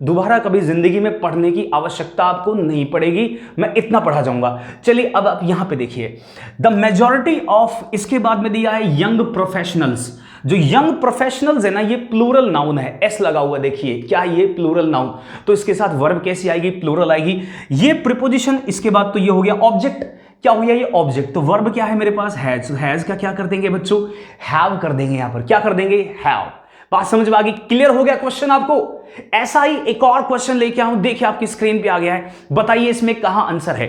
दोबारा कभी जिंदगी में पढ़ने की आवश्यकता आपको नहीं पड़ेगी। मैं इतना पढ़ा जाऊंगा। चलिए अब आप यहां पे देखिए, द मेजॉरिटी ऑफ, इसके बाद में दिया है यंग प्रोफेशनल्स। जो यंग प्रोफेशनल्स है ना, ये प्लूरल नाउन है, एस लगा हुआ, देखिए क्या ये प्लूरल नाउन। तो इसके साथ वर्ब कैसी आएगी? प्लूरल आएगी। ये प्रीपोजिशन, इसके बाद तो ये हो गया ऑब्जेक्ट। क्या हो गया ये? ऑब्जेक्ट। तो वर्ब क्या है मेरे पास? हैज। हैज का क्या कर देंगे बच्चों? हैव कर देंगे। यहां पर क्या कर देंगे? हैव। बात समझ में आ गई? क्लियर हो गया क्वेश्चन आपको? ऐसा ही एक और क्वेश्चन लेके आऊं, देखिए आपकी स्क्रीन पे आ गया है। बताइए इसमें कहां आंसर है?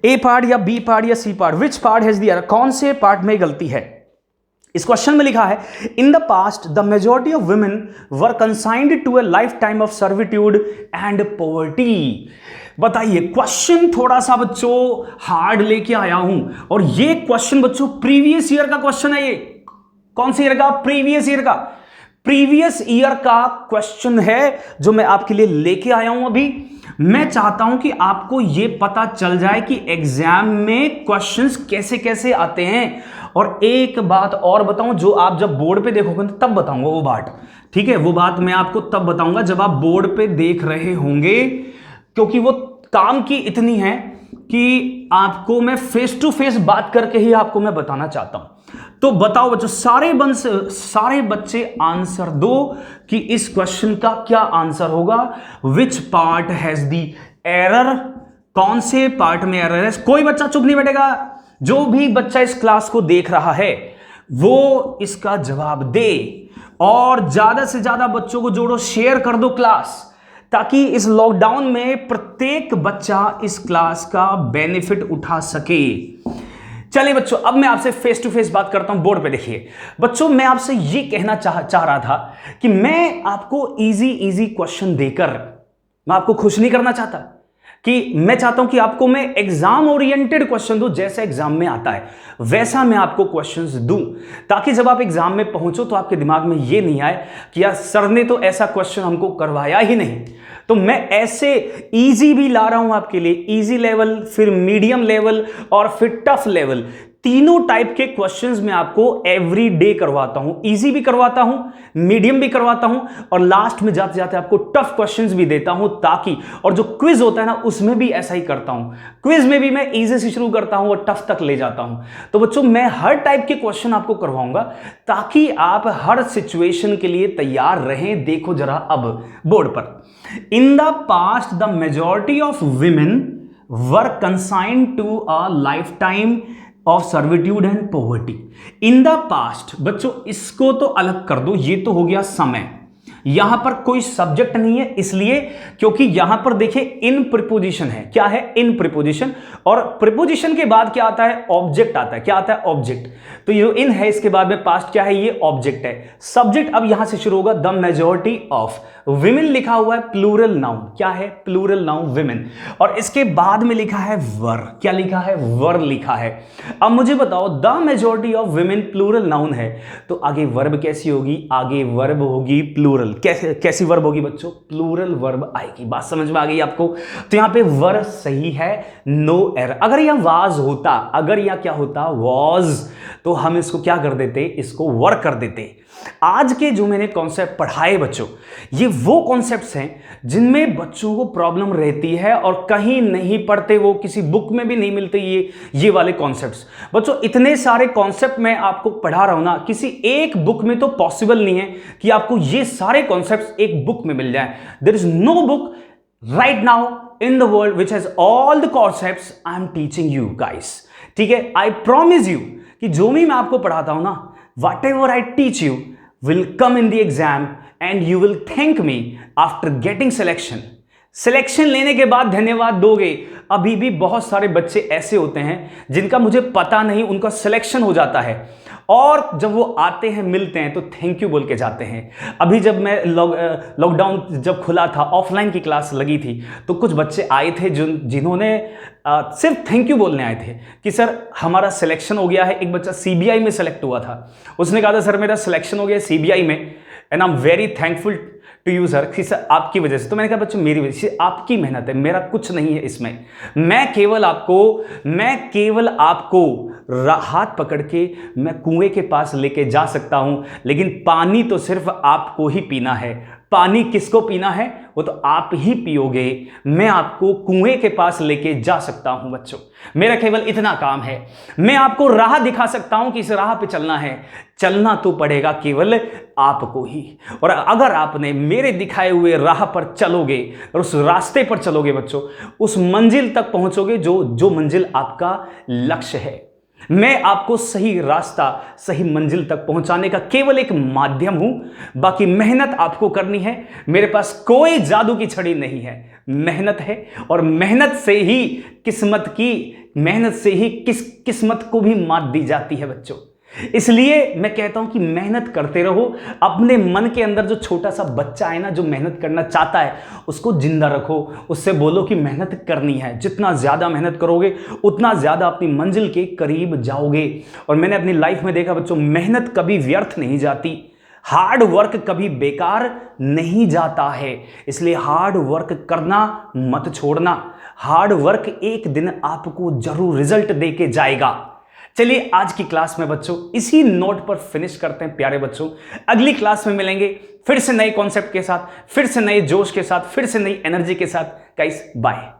ए पार्ट या बी पार्ट या C part? Which part has the error? कौन से पार्ट में गलती है? इस क्वेश्चन में लिखा है in the past the majority of women were consigned to a lifetime of servitude and poverty. बताइए, क्वेश्चन थोड़ा सा बच्चों हार्ड लेके आया हूं, और ये क्वेश्चन बच्चों प्रीवियस ईयर का क्वेश्चन है। ये कौन सी ईयर का? प्रीवियस ईयर का क्वेश्चन है जो मैं आपके लिए लेके आया हूं। अभी मैं चाहता हूं कि आपको यह पता चल जाए कि एग्जाम में क्वेश्चंस कैसे कैसे आते हैं। और एक बात और बताऊं, जो आप जब बोर्ड पे देखोगे तब बताऊंगा वो बात, ठीक है? वो बात मैं आपको तब बताऊंगा जब आप बोर्ड पे देख रहे होंगे, क्योंकि वो काम की इतनी है कि आपको मैं फेस टू फेस बात करके ही आपको मैं बताना चाहता हूं। तो बताओ बच्चों, सारे बच्चे आंसर दो कि इस क्वेश्चन का क्या आंसर होगा। विच पार्ट हैज द एरर? कौन से पार्ट में एरर है? कोई बच्चा चुप नहीं बैठेगा। जो भी बच्चा इस क्लास को देख रहा है वो इसका जवाब दे, और ज्यादा से ज्यादा बच्चों को जोड़ो, शेयर कर दो क्लास, ताकि इस लॉकडाउन में प्रत्येक बच्चा इस क्लास का बेनिफिट उठा सके। चलिए बच्चों, अब मैं आपसे फेस टू फेस बात करता हूं। बोर्ड पे देखिए बच्चों, मैं आपसे ये कहना चाह रहा था कि मैं आपको इजी क्वेश्चन देकर मैं आपको खुश नहीं करना चाहता, कि मैं चाहता हूं कि आपको मैं एग्जाम ओरिएंटेड क्वेश्चन दूं, जैसे एग्जाम में आता है वैसा मैं आपको क्वेश्चंस दूं, ताकि जब आप एग्जाम में पहुंचो तो आपके दिमाग में ये नहीं आए कि यार सर ने तो ऐसा क्वेश्चन हमको करवाया ही नहीं। तो मैं ऐसे इजी भी ला रहा हूं आपके लिए, इजी लेवल, फिर मीडियम लेवल और फिर टफ लेवल। तीनों टाइप के क्वेश्चंस मैं आपको एवरी डे करवाता हूं। इजी भी करवाता हूं, मीडियम भी करवाता हूं, और लास्ट में जाते जाते आपको टफ क्वेश्चंस भी देता हूं, ताकि, और जो क्विज होता है ना उसमें भी ऐसा ही करता हूं। क्विज में भी मैं इजी से शुरू करता हूं और टफ तक ले जाता हूं। तो बच्चों, मैं हर टाइप के क्वेश्चन आपको करवाऊंगा ताकि आप हर सिचुएशन के लिए तैयार रहें। देखो जरा अब बोर्ड पर, in the past the majority of women were consigned to a lifetime of servitude and poverty. In the past बच्चों, इसको तो अलग कर दो, ये तो हो गया समय। यहां पर कोई सब्जेक्ट नहीं है, इसलिए क्योंकि यहां पर देखिए इन प्रीपोजिशन है। क्या है? इन प्रीपोजिशन। और प्रीपोजिशन के बाद क्या आता है? ऑब्जेक्ट आता है। क्या आता है? ऑब्जेक्ट। तो ये इन है, इसके बाद में पास्ट क्या है? ये ऑब्जेक्ट है। सब्जेक्ट अब यहां से शुरू होगा, द मेजॉरिटी ऑफ विमेन लिखा हुआ है, प्लूरल नाउन। क्या है? Plural noun women. और इसके बाद में लिखा है वर। क्या लिखा है? वर लिखा है। अब मुझे बताओ, the majority of women plural noun है, तो आगे वर्ब कैसी होगी? आगे वर्ब होगी प्लूरल। कैसी वर्ब होगी बच्चों? प्लूरल वर्ब आएगी। बात समझ में आ गई आपको? तो यहां पे वर्ब सही है, नो एरर। अगर यह वाज होता, अगर यह क्या होता? वॉज, तो हम इसको क्या कर देते? इसको वर्क कर देते। आज के जो मैंने कॉन्सेप्ट पढ़ाए बच्चों, ये वो कॉन्सेप्ट्स हैं जिनमें बच्चों को प्रॉब्लम रहती है और कहीं नहीं पढ़ते, वो किसी बुक में भी नहीं मिलते ये वाले कॉन्सेप्ट्स। बच्चों, इतने सारे कॉन्सेप्ट मैं आपको पढ़ा रहा हूं ना, किसी एक बुक में तो पॉसिबल नहीं है कि आपको ये सारे कॉन्सेप्ट्स एक बुक में मिल जाए। There is no book right now in the world which has all the concepts I am teaching you guys. ठीक है? I promise you कि जो भी मैं आपको पढ़ाता हूं ना, whatever I teach you will come in the exam and you will thank me after getting selection. Selection लेने के बाद धन्यवाद दोगे। अभी भी बहुत सारे बच्चे ऐसे होते हैं जिनका मुझे पता नहीं, उनका सिलेक्शन हो जाता है और जब वो आते हैं मिलते हैं तो थैंक यू बोल के जाते हैं। अभी जब मैं लॉकडाउन जब खुला था, ऑफलाइन की क्लास लगी थी, तो कुछ बच्चे आए थे जिन्होंने सिर्फ थैंक यू बोलने आए थे कि सर हमारा सिलेक्शन हो गया है। एक बच्चा सीबीआई में सेलेक्ट हुआ था, उसने कहा था सर मेरा सिलेक्शन हो गया सीबीआई में and I am very thankful to you sir, कि सर आपकी वजह से। तो मैंने कहा बच्चों मेरी वजह से, आपकी मेहनत है, मेरा कुछ नहीं है इसमें। मैं केवल आपको हाथ पकड़ के मैं कुएं के पास लेके जा सकता हूं, लेकिन पानी तो सिर्फ आपको ही पीना है। पानी किसको पीना है वो तो आप ही पियोगे। मैं आपको कुएं के पास लेके जा सकता हूं बच्चों, मेरा केवल इतना काम है। मैं आपको राह दिखा सकता हूं कि इस राह पे चलना है, चलना तो पड़ेगा केवल आपको ही। और अगर आपने मेरे दिखाए हुए राह पर चलोगे और उस रास्ते पर चलोगे बच्चों, उस मंजिल तक पहुंचोगे जो मंजिल आपका लक्ष्य है। मैं आपको सही रास्ता, सही मंजिल तक पहुंचाने का केवल एक माध्यम हूं, बाकी मेहनत आपको करनी है। मेरे पास कोई जादू की छड़ी नहीं है, मेहनत है और मेहनत से ही किस्मत को भी मात दी जाती है बच्चों। इसलिए मैं कहता हूं कि मेहनत करते रहो। अपने मन के अंदर जो छोटा सा बच्चा है ना, जो मेहनत करना चाहता है, उसको जिंदा रखो, उससे बोलो कि मेहनत करनी है। जितना ज्यादा मेहनत करोगे उतना ज्यादा अपनी मंजिल के करीब जाओगे। और मैंने अपनी लाइफ में देखा बच्चों, मेहनत कभी व्यर्थ नहीं जाती, हार्ड वर्क कभी बेकार नहीं जाता है। इसलिए हार्ड वर्क करना मत छोड़ना। हार्ड वर्क एक दिन आपको जरूर रिजल्ट दे के जाएगा। चलिए आज की क्लास में बच्चों इसी नोट पर फिनिश करते हैं प्यारे बच्चों। अगली क्लास में मिलेंगे फिर से नए कॉन्सेप्ट के साथ, फिर से नए जोश के साथ, फिर से नई एनर्जी के साथ। Guys bye.